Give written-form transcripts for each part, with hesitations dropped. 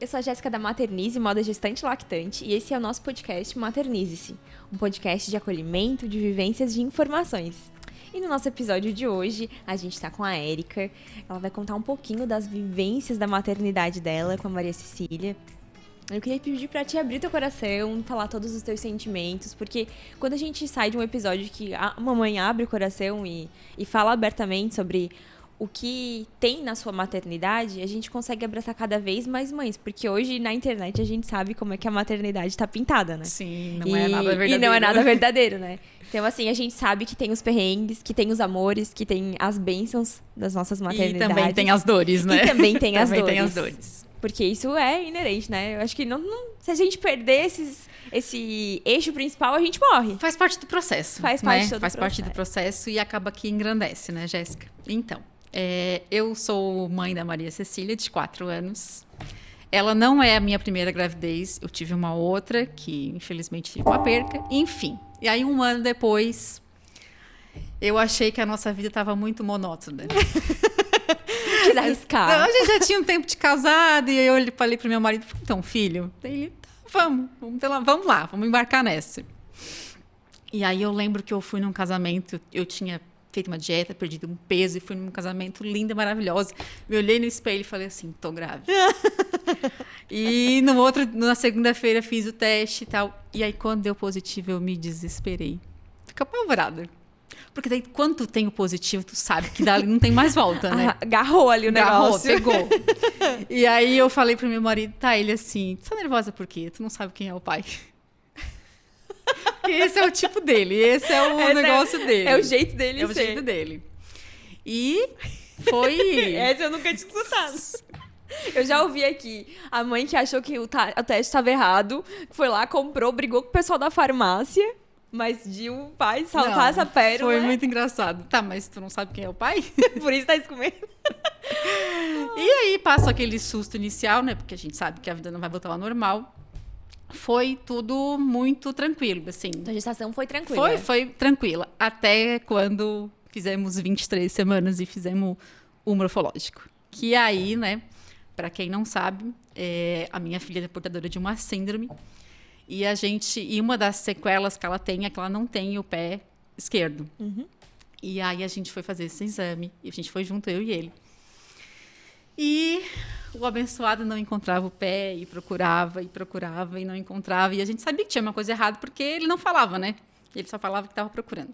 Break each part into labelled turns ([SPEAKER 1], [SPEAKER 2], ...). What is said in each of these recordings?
[SPEAKER 1] eu sou a Jéssica da Maternize, moda gestante lactante, e esse é o nosso podcast Maternize-se, um podcast de acolhimento, de vivências, de informações. E no nosso episódio de hoje, a gente tá com a Érica, ela vai contar um pouquinho das vivências da maternidade dela com a Maria Cecília. Eu queria pedir pra te abrir teu coração, falar todos os teus sentimentos, porque quando a gente sai de um episódio que a mamãe abre o coração e fala abertamente sobre o que tem na sua maternidade, a gente consegue abraçar cada vez mais mães, porque hoje na internet a gente sabe como é que a maternidade tá pintada, né?
[SPEAKER 2] Sim, não é nada verdadeiro.
[SPEAKER 1] E não é nada verdadeiro, né? Então, assim, a gente sabe que tem os perrengues, que tem os amores, que tem as bênçãos das nossas maternidades.
[SPEAKER 2] E também tem as dores, né?
[SPEAKER 1] E também tem as
[SPEAKER 2] também
[SPEAKER 1] dores.
[SPEAKER 2] tem as dores.
[SPEAKER 1] Porque isso é inerente, né? Eu acho que se a gente perder esse eixo principal, a gente morre.
[SPEAKER 2] Faz parte do processo.
[SPEAKER 1] Faz parte do
[SPEAKER 2] Faz parte do processo e acaba que engrandece, né, Jéssica? Então, eu sou mãe da Maria Cecília, de 4 anos. Ela não é a minha primeira gravidez. Eu tive uma outra, que infelizmente tive uma perca. Enfim. E aí, 1 ano depois, eu achei que a nossa vida estava muito monótona.
[SPEAKER 1] Quis arriscar.
[SPEAKER 2] Não, a gente já tinha um tempo de casado e eu falei pro meu marido, então, filho, ele, vamos lá, vamos embarcar nessa. E aí eu lembro que eu fui num casamento, eu tinha feito uma dieta, perdido um peso e fui num casamento lindo, maravilhoso. Me olhei no espelho e falei assim, tô grávida. E na segunda-feira fiz o teste e tal. E aí quando deu positivo eu me desesperei. Fica apavorada. Porque daí, quando tu tem o positivo, tu sabe que dali não tem mais volta, né?
[SPEAKER 1] Agarrou ali o negócio.
[SPEAKER 2] Pegou. E aí eu falei pro meu marido, ele assim, tu tá nervosa por quê? Tu não sabe quem é o pai. Porque esse é o tipo dele, esse é o negócio dele.
[SPEAKER 1] É o jeito dele ser.
[SPEAKER 2] É o jeito dele. E foi...
[SPEAKER 1] Essa eu nunca tinha escutado. Eu já ouvi aqui a mãe que achou que o teste estava errado, foi lá, comprou, brigou com o pessoal da farmácia. Mas de o pai saltar essa pérola...
[SPEAKER 2] Foi muito engraçado. Tá, mas tu não sabe quem é o pai?
[SPEAKER 1] Por isso tá escondendo.
[SPEAKER 2] E aí passa aquele susto inicial, né? Porque a gente sabe que a vida não vai voltar ao normal. Foi tudo muito tranquilo, assim.
[SPEAKER 1] A gestação foi tranquila.
[SPEAKER 2] Foi tranquila. Até quando fizemos 23 semanas e fizemos o morfológico. Que aí, né? Pra quem não sabe, a minha filha é portadora de uma síndrome. E uma das sequelas que ela tem é que ela não tem o pé esquerdo.
[SPEAKER 1] Uhum.
[SPEAKER 2] E aí a gente foi fazer esse exame, e a gente foi junto, eu e ele. E o abençoado não encontrava o pé, e procurava e não encontrava. E a gente sabia que tinha uma coisa errada, porque ele não falava, né? Ele só falava que estava procurando.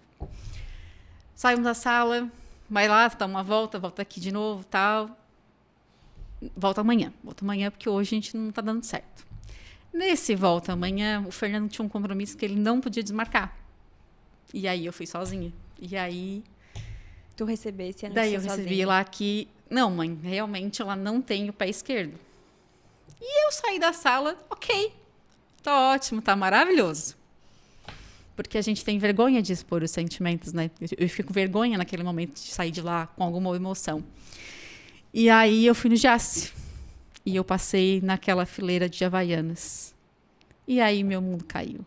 [SPEAKER 2] Saímos da sala, vai lá, dá uma volta aqui de novo, tal. Volta amanhã, porque hoje a gente não está dando certo. Nesse volta amanhã, o Fernando tinha um compromisso que ele não podia desmarcar. E aí eu fui sozinha. E aí...
[SPEAKER 1] Tu recebesse a notícia
[SPEAKER 2] daí eu recebi lá que... Não, mãe, realmente ela não tem o pé esquerdo. E eu saí da sala, ok. Tá ótimo, tá maravilhoso. Porque a gente tem vergonha de expor os sentimentos, né? Eu fico com vergonha naquele momento de sair de lá com alguma emoção. E aí eu fui no Jace. E eu passei naquela fileira de Havaianas. E aí meu mundo caiu.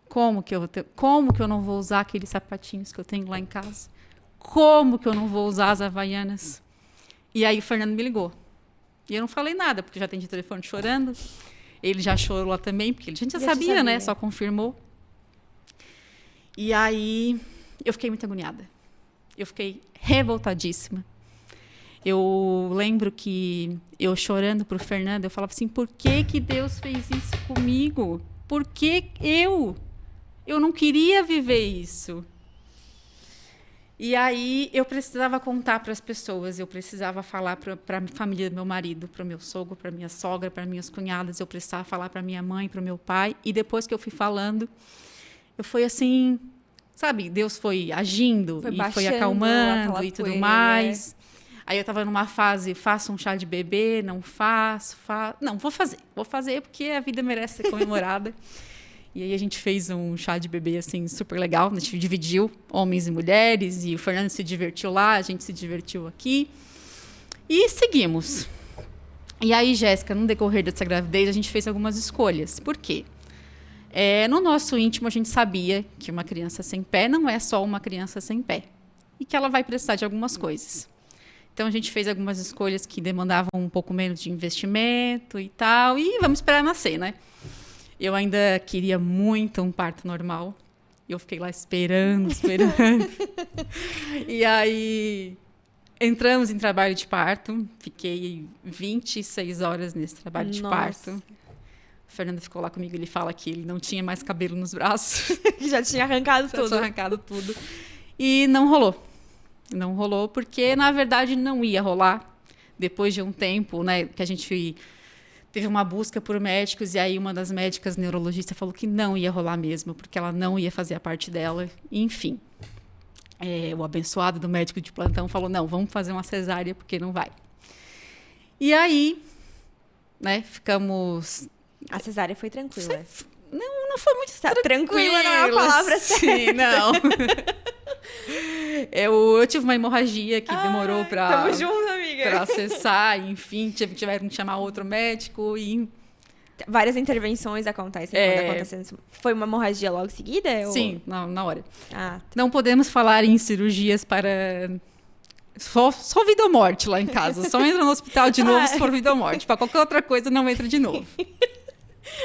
[SPEAKER 2] Como que eu não vou usar aqueles sapatinhos que eu tenho lá em casa? Como que eu não vou usar as Havaianas? E aí o Fernando me ligou. E eu não falei nada, porque já atendi o telefone chorando. Ele já chorou lá também, porque a gente já sabia, né? Só confirmou. E aí eu fiquei muito agoniada. Eu fiquei revoltadíssima. Eu lembro que eu chorando pro Fernando, eu falava assim, por que Deus fez isso comigo? Por que eu? Eu não queria viver isso. E aí eu precisava contar para as pessoas, eu precisava falar para a família do meu marido, para o meu sogro, para minha sogra, para minhas cunhadas, eu precisava falar para minha mãe, para o meu pai. E depois que eu fui falando, eu fui assim, sabe, Deus foi agindo e foi acalmando e tudo mais. Aí eu estava numa fase, faço um chá de bebê, não faço. Não, vou fazer porque a vida merece ser comemorada. E aí a gente fez um chá de bebê, assim, super legal. A gente dividiu homens e mulheres, e o Fernando se divertiu lá, a gente se divertiu aqui. E seguimos. E aí, Jéssica, no decorrer dessa gravidez, a gente fez algumas escolhas. Por quê? No nosso íntimo, a gente sabia que uma criança sem pé não é só uma criança sem pé. E que ela vai precisar de algumas coisas. Então, a gente fez algumas escolhas que demandavam um pouco menos de investimento e tal. E vamos esperar nascer, né? Eu ainda queria muito um parto normal. Eu fiquei lá esperando. E aí, entramos em trabalho de parto. Fiquei 26 horas nesse trabalho de parto. O Fernando ficou lá comigo, ele fala que ele não tinha mais cabelo nos braços.
[SPEAKER 1] Já tinha arrancado tudo.
[SPEAKER 2] Já tinha arrancado tudo. E não rolou. Não rolou porque, na verdade, não ia rolar. Depois de um tempo, né, que a gente teve uma busca por médicos, e aí uma das médicas neurologistas falou que não ia rolar mesmo, porque ela não ia fazer a parte dela. Enfim, o abençoado do médico de plantão falou, não, vamos fazer uma cesárea, porque não vai. E aí, né, ficamos...
[SPEAKER 1] A cesárea foi tranquila.
[SPEAKER 2] Não foi muito
[SPEAKER 1] tranquila, não é a palavra certa.
[SPEAKER 2] Sim, não. Eu tive uma hemorragia que demorou para acessar, enfim, tiveram que chamar outro médico e...
[SPEAKER 1] Várias intervenções acontecem quando acontecem. Foi uma hemorragia logo em seguida?
[SPEAKER 2] Sim, na hora.
[SPEAKER 1] Tá.
[SPEAKER 2] Não podemos falar em cirurgias para... Só vida ou morte lá em casa. Só entra no hospital de novo se for vida ou morte. Para qualquer outra coisa, não entra de novo.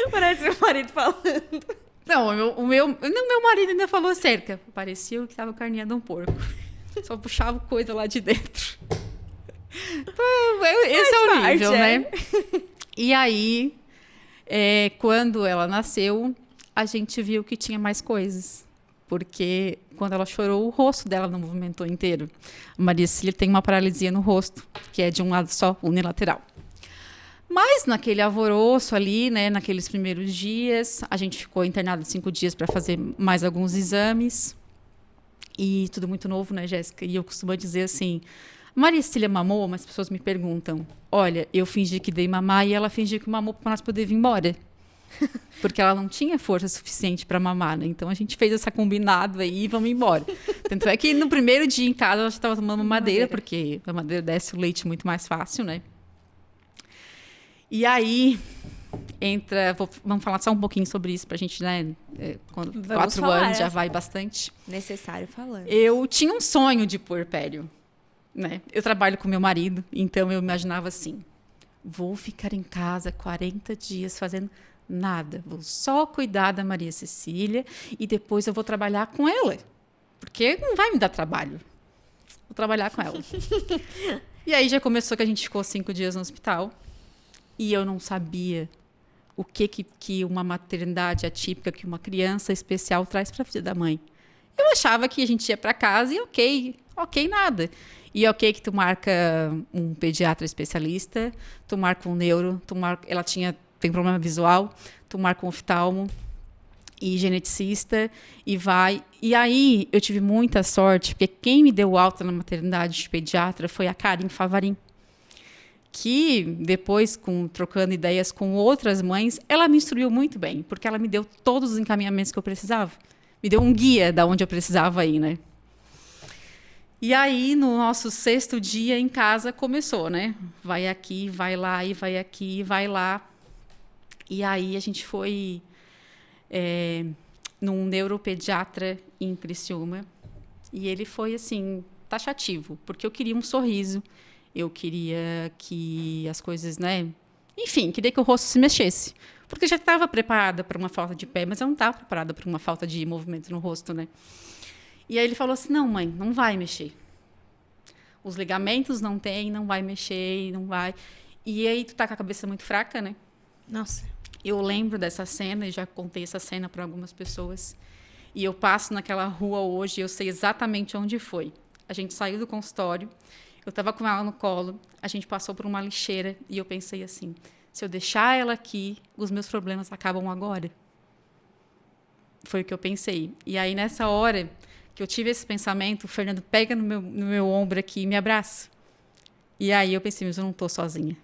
[SPEAKER 1] Parece meu marido falando.
[SPEAKER 2] Não, o meu marido ainda falou cerca. Parecia que estava carneando um porco. Só puxava coisa lá de dentro. Esse é o nível, né? E aí, quando ela nasceu, a gente viu que tinha mais coisas. Porque quando ela chorou, o rosto dela não movimentou inteiro. A Maria Cecília tem uma paralisia no rosto, que é de um lado só, unilateral. Mas naquele alvoroço ali, né, naqueles primeiros dias, a gente ficou internada 5 dias para fazer mais alguns exames. E tudo muito novo, né, Jéssica? E eu costumo dizer assim, Maria Cecília mamou, mas as pessoas me perguntam, olha, eu fingi que dei mamar e ela fingiu que mamou para nós poder vir embora. Porque ela não tinha força suficiente para mamar, né? Então a gente fez essa combinado aí e vamos embora. Tanto é que no primeiro dia em casa ela já estava tomando mamadeira, porque a mamadeira desce o leite muito mais fácil, né? E aí vamos falar só um pouquinho sobre isso pra gente, né? 4 anos já vai bastante.
[SPEAKER 1] Necessário falando.
[SPEAKER 2] Eu tinha um sonho de puerpério, né? Eu trabalho com meu marido, então eu imaginava assim, vou ficar em casa 40 dias fazendo nada. Vou só cuidar da Maria Cecília e depois eu vou trabalhar com ela. Porque não vai me dar trabalho. Vou trabalhar com ela. E aí já começou que a gente ficou 5 dias no hospital. E eu não sabia o que uma maternidade atípica, que uma criança especial traz para a vida da mãe. Eu achava que a gente ia para casa e ok, nada. E ok que tu marca um pediatra especialista, tu marca um neuro, ela tem problema visual, tu marca um oftalmo e geneticista e vai. E aí eu tive muita sorte, porque quem me deu alta na maternidade de pediatra foi a Karen Favarin, que depois, trocando ideias com outras mães, ela me instruiu muito bem, porque ela me deu todos os encaminhamentos que eu precisava. Me deu um guia de onde eu precisava ir, né? E aí, no nosso 6º dia em casa, começou, né? Vai aqui, vai lá, e vai aqui, vai lá. E aí a gente foi num neuropediatra em Criciúma, e ele foi, assim, taxativo, porque eu queria um sorriso. Eu queria que as coisas, né? Enfim, queria que o rosto se mexesse. Porque eu já estava preparada para uma falta de pé, mas eu não estava preparada para uma falta de movimento no rosto, né? E aí ele falou assim, não, mãe, não vai mexer. Os ligamentos não tem, não vai mexer, não vai. E aí tu tá com a cabeça muito fraca, né?
[SPEAKER 1] Nossa.
[SPEAKER 2] Eu lembro dessa cena, e já contei essa cena para algumas pessoas. E eu passo naquela rua hoje, e eu sei exatamente onde foi. A gente saiu do consultório, eu estava com ela no colo, a gente passou por uma lixeira e eu pensei assim, se eu deixar ela aqui, os meus problemas acabam agora. Foi o que eu pensei. E aí, nessa hora que eu tive esse pensamento, o Fernando pega no meu ombro aqui e me abraça. E aí eu pensei, mas eu não estou sozinha.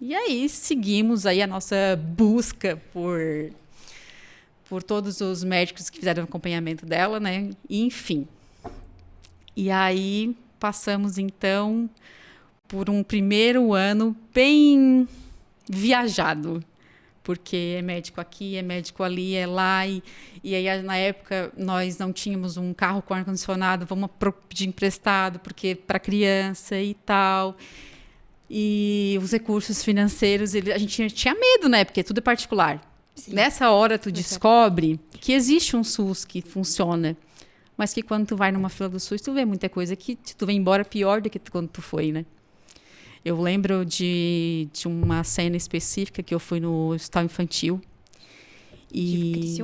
[SPEAKER 2] E aí seguimos aí a nossa busca por todos os médicos que fizeram o acompanhamento dela, né? E, enfim. E aí passamos, então, por um primeiro ano bem viajado. porque é médico aqui, é médico ali, é lá. E aí, na época, nós não tínhamos um carro com ar-condicionado, vamos pedir emprestado, porque para criança e tal. E os recursos financeiros, a gente tinha medo, né? Porque tudo é particular. Sim. Nessa hora, tu descobre que existe um SUS que funciona, mas que quando tu vai numa fila do SUS, tu vê muita coisa que tu vem embora pior do que quando tu foi, né? Eu lembro de uma cena específica que eu fui no hospital infantil. De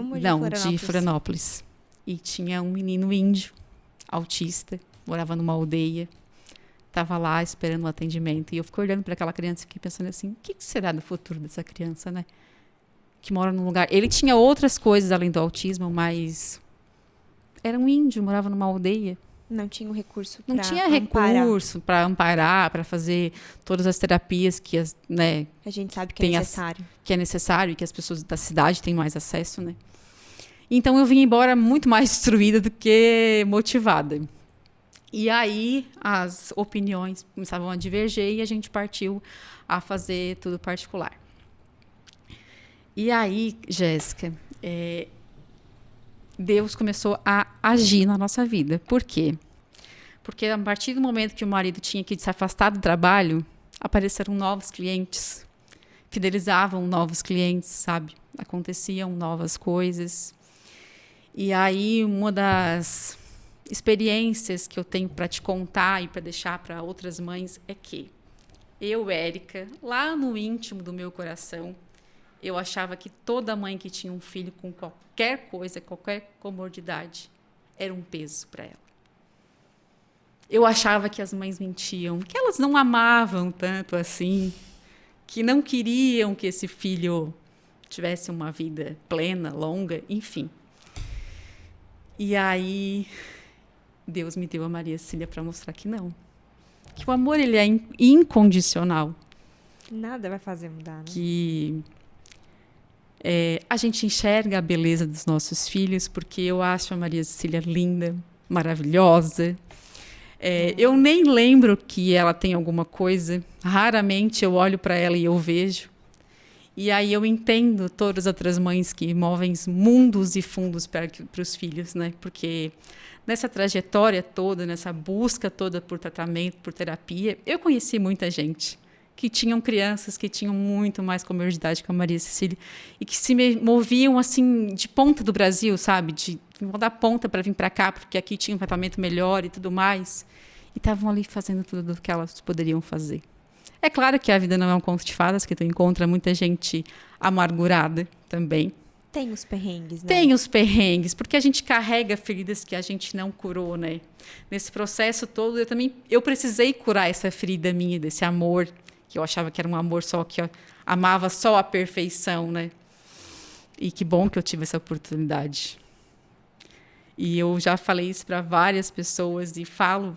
[SPEAKER 2] Florianópolis. E tinha um menino índio, autista, morava numa aldeia. Estava lá esperando um atendimento. E eu fiquei olhando para aquela criança e fiquei pensando assim, o que será do futuro dessa criança, né? Que mora num lugar... Ele tinha outras coisas além do autismo, mas... Era um índio, morava numa aldeia.
[SPEAKER 1] Não tinha recurso
[SPEAKER 2] para amparar, para fazer todas as terapias que
[SPEAKER 1] a gente sabe que é necessário.
[SPEAKER 2] Que é necessário e que as pessoas da cidade têm mais acesso, né? Então eu vim embora muito mais destruída do que motivada. E aí as opiniões começavam a diverger e a gente partiu a fazer tudo particular. E aí, Jéssica, Deus começou a agir na nossa vida. Por quê? Porque a partir do momento que o marido tinha que se afastar do trabalho, apareceram novos clientes, fidelizavam novos clientes, sabe? Aconteciam novas coisas. E aí, uma das experiências que eu tenho para te contar e para deixar para outras mães é que eu, Érica, lá no íntimo do meu coração, eu achava que toda mãe que tinha um filho com qualquer coisa, qualquer comorbidade, era um peso para ela. Eu achava que as mães mentiam, que elas não amavam tanto assim, que não queriam que esse filho tivesse uma vida plena, longa, enfim. E aí, Deus me deu a Maria Cecília para mostrar que não. Que o amor, ele é incondicional.
[SPEAKER 1] Nada vai fazer mudar, né?
[SPEAKER 2] Que... a gente enxerga a beleza dos nossos filhos, porque eu acho a Maria Cecília linda, maravilhosa. Eu nem lembro que ela tem alguma coisa. Raramente eu olho para ela e eu vejo. E aí eu entendo todas as outras mães que movem mundos e fundos para os filhos, né? Porque nessa trajetória toda, nessa busca toda por tratamento, por terapia, eu conheci muita gente que tinham crianças que tinham muito mais comorbidade que a Maria Cecília e que se moviam assim de ponta do Brasil, sabe? Vou dar ponta para vir para cá, porque aqui tinha um tratamento melhor e tudo mais. E estavam ali fazendo tudo o que elas poderiam fazer. É claro que a vida não é um conto de fadas, que tu encontra muita gente amargurada também.
[SPEAKER 1] Tem os perrengues, né?
[SPEAKER 2] Tem os perrengues, porque a gente carrega feridas que a gente não curou, né? Nesse processo todo, eu precisei curar essa ferida minha, desse amor, que eu achava que era um amor só, que eu amava só a perfeição, né? E que bom que eu tive essa oportunidade. E eu já falei isso para várias pessoas e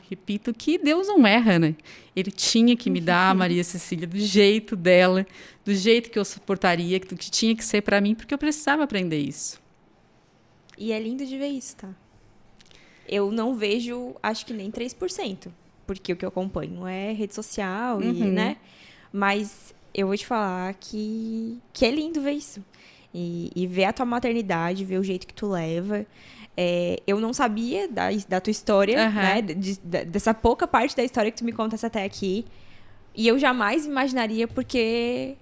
[SPEAKER 2] repito, que Deus não erra, né? Ele tinha que me dar a Maria Cecília do jeito dela, do jeito que eu suportaria, que tinha que ser para mim, porque eu precisava aprender isso.
[SPEAKER 1] E é lindo de ver isso, tá? Eu não vejo, acho que nem 3%, porque o que eu acompanho é rede social, e, né? Mas eu vou te falar que é lindo ver isso. E ver a tua maternidade, ver o jeito que tu leva. Eu não sabia da tua história, né? Dessa pouca parte da história que tu me contasse até aqui. E eu jamais imaginaria, porque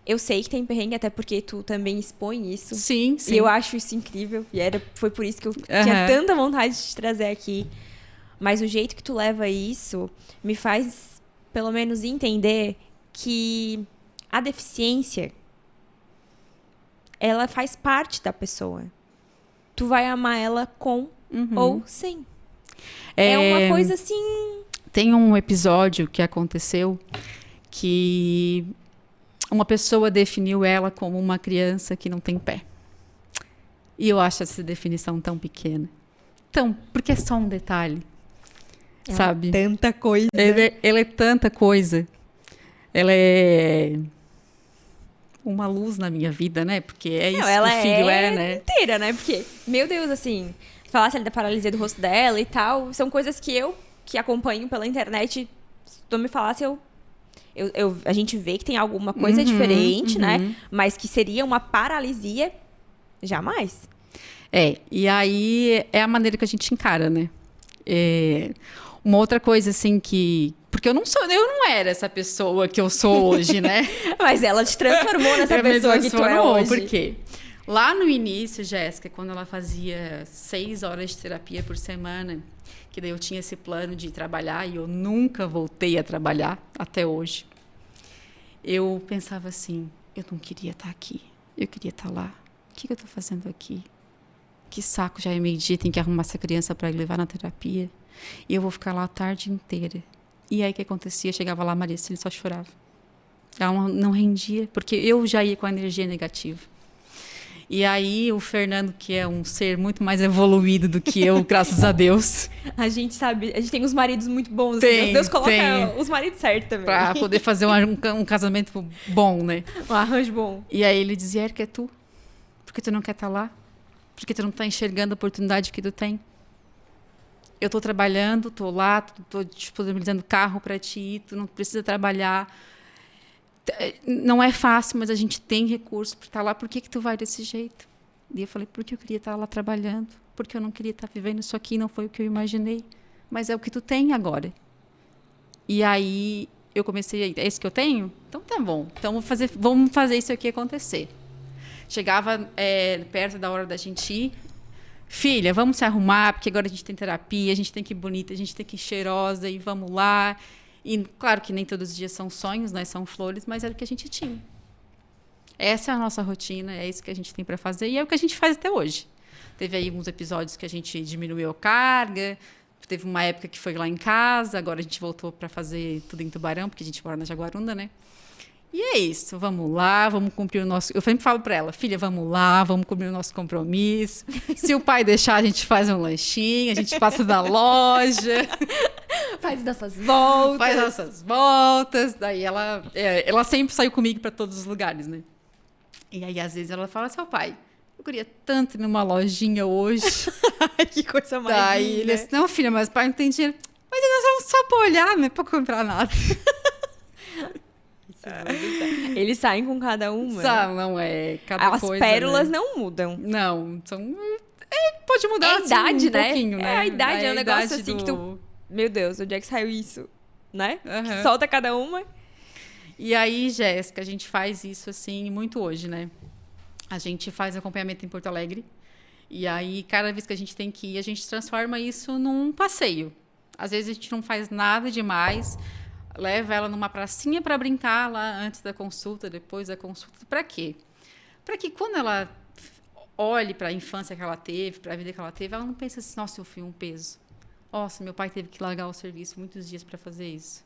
[SPEAKER 1] eu sei que tem perrengue, até porque tu também expõe isso.
[SPEAKER 2] Sim, sim.
[SPEAKER 1] E eu acho isso incrível. E foi por isso que eu tinha tanta vontade de te trazer aqui. Mas o jeito que tu leva isso me faz, pelo menos, entender que a deficiência, ela faz parte da pessoa. Tu vai amar ela com ou sem. É uma coisa assim...
[SPEAKER 2] Tem um episódio que aconteceu que uma pessoa definiu ela como uma criança que não tem pé. E eu acho essa definição tão pequena. Porque é só um detalhe. Sabe?
[SPEAKER 1] Tanta coisa.
[SPEAKER 2] Ela é tanta coisa. Ela é uma luz na minha vida, né? Porque é isso que o filho né?
[SPEAKER 1] Inteira, né? Porque, meu Deus, assim, falasse ali da paralisia do rosto dela e tal, são coisas que eu, que acompanho pela internet, se tu me falasse, eu A gente vê que tem alguma coisa diferente, né? Mas que seria uma paralisia, jamais.
[SPEAKER 2] E aí é a maneira que a gente encara, né? Uma outra coisa, assim, porque eu não era essa pessoa que eu sou hoje, né?
[SPEAKER 1] Mas ela te transformou nessa pessoa que tu é hoje.
[SPEAKER 2] Por quê? Lá no início, Jéssica, quando ela fazia 6 horas de terapia por semana, que daí eu tinha esse plano de trabalhar e eu nunca voltei a trabalhar até hoje, eu pensava assim, eu não queria estar aqui, eu queria estar lá. O que eu estou fazendo aqui? Que saco, já é meio-dia, tem que arrumar essa criança para levar na terapia. E eu vou ficar lá a tarde inteira. E aí o que acontecia? Chegava lá, a Maria Cecília só chorava. Ela não rendia, porque eu já ia com a energia negativa. E aí o Fernando, que é um ser muito mais evoluído do que eu, graças a Deus.
[SPEAKER 1] A gente sabe, a gente tem uns maridos muito bons.
[SPEAKER 2] Tem,
[SPEAKER 1] Deus coloca
[SPEAKER 2] tem.
[SPEAKER 1] os maridos certos também.
[SPEAKER 2] Pra poder fazer um casamento bom, né?
[SPEAKER 1] Um arranjo bom.
[SPEAKER 2] E aí ele dizia, Érica, é tu? Por que tu não quer estar lá? Por que tu não está enxergando a oportunidade que tu tem? Eu estou trabalhando, estou lá, estou disponibilizando carro para ti, tu não precisa trabalhar. Não é fácil, mas a gente tem recursos para estar lá. Por que tu vai desse jeito? E eu falei, porque eu queria estar lá trabalhando, porque eu não queria estar vivendo isso aqui, não foi o que eu imaginei. Mas é o que tu tem agora. E aí eu comecei, é esse que eu tenho? Então tá bom, então vamos fazer isso aqui acontecer. Chegava perto da hora da gente ir, filha, vamos se arrumar, porque agora a gente tem terapia, a gente tem que ir bonita, a gente tem que ir cheirosa, e vamos lá. E claro que nem todos os dias são sonhos, né? São flores, mas era o que a gente tinha. Essa é a nossa rotina, é isso que a gente tem para fazer, e é o que a gente faz até hoje. Teve aí alguns episódios que a gente diminuiu a carga, teve uma época que foi lá em casa, agora a gente voltou para fazer tudo em Tubarão, porque a gente mora na Jaguaruna, né? E é isso, vamos lá, vamos cumprir o nosso... Eu sempre falo para ela, filha, vamos lá, vamos cumprir o nosso compromisso. Se o pai deixar, a gente faz um lanchinho, a gente passa da loja.
[SPEAKER 1] Faz nossas voltas.
[SPEAKER 2] Faz nossas voltas. Daí ela sempre saiu comigo para todos os lugares, né? E aí, às vezes, ela fala assim, pai, eu queria tanto ir numa lojinha hoje.
[SPEAKER 1] Que coisa mais
[SPEAKER 2] Daí
[SPEAKER 1] linda.
[SPEAKER 2] ele disse, não, filha, mas o pai não tem dinheiro. Mas nós vamos só para olhar, não é para comprar nada.
[SPEAKER 1] Eles saem com cada uma.
[SPEAKER 2] Não é cada
[SPEAKER 1] As
[SPEAKER 2] coisa.
[SPEAKER 1] As pérolas,
[SPEAKER 2] né?
[SPEAKER 1] Não mudam.
[SPEAKER 2] Não, são... pode mudar
[SPEAKER 1] a idade,
[SPEAKER 2] assim, um
[SPEAKER 1] né?
[SPEAKER 2] pouquinho, né?
[SPEAKER 1] A idade é um negócio assim
[SPEAKER 2] do...
[SPEAKER 1] que tu... Meu Deus, onde é que saiu isso? Né?
[SPEAKER 2] Uhum.
[SPEAKER 1] Que solta cada uma.
[SPEAKER 2] E aí, Jéssica, a gente faz isso assim muito hoje, né? A gente faz acompanhamento em Porto Alegre. E aí, cada vez que a gente tem que ir, a gente transforma isso num passeio. Às vezes a gente não faz nada demais, leva ela numa pracinha para brincar lá antes da consulta, depois da consulta. Para quê? Para que quando ela olhe para a infância que ela teve, para a vida que ela teve, ela não pense assim, nossa, eu fui um peso. Nossa, meu pai teve que largar o serviço muitos dias para fazer isso.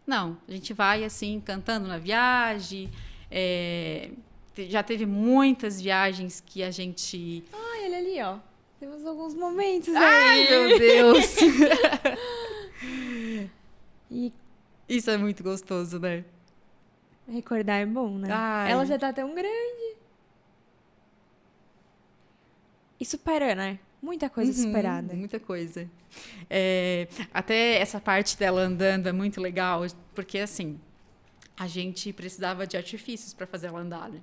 [SPEAKER 2] Não, a gente vai assim, cantando na viagem. Já teve muitas viagens que a gente...
[SPEAKER 1] Ai, olha ali, ó. Temos alguns momentos aí.
[SPEAKER 2] Ai, meu Deus!
[SPEAKER 1] E
[SPEAKER 2] isso é muito gostoso, né?
[SPEAKER 1] recordar é bom, né?
[SPEAKER 2] Ai.
[SPEAKER 1] Ela já tá tão grande. E supera, né? Muita coisa superada.
[SPEAKER 2] Muita coisa. Até essa parte dela andando é muito legal, porque assim, a gente precisava de artifícios para fazer ela andar, né?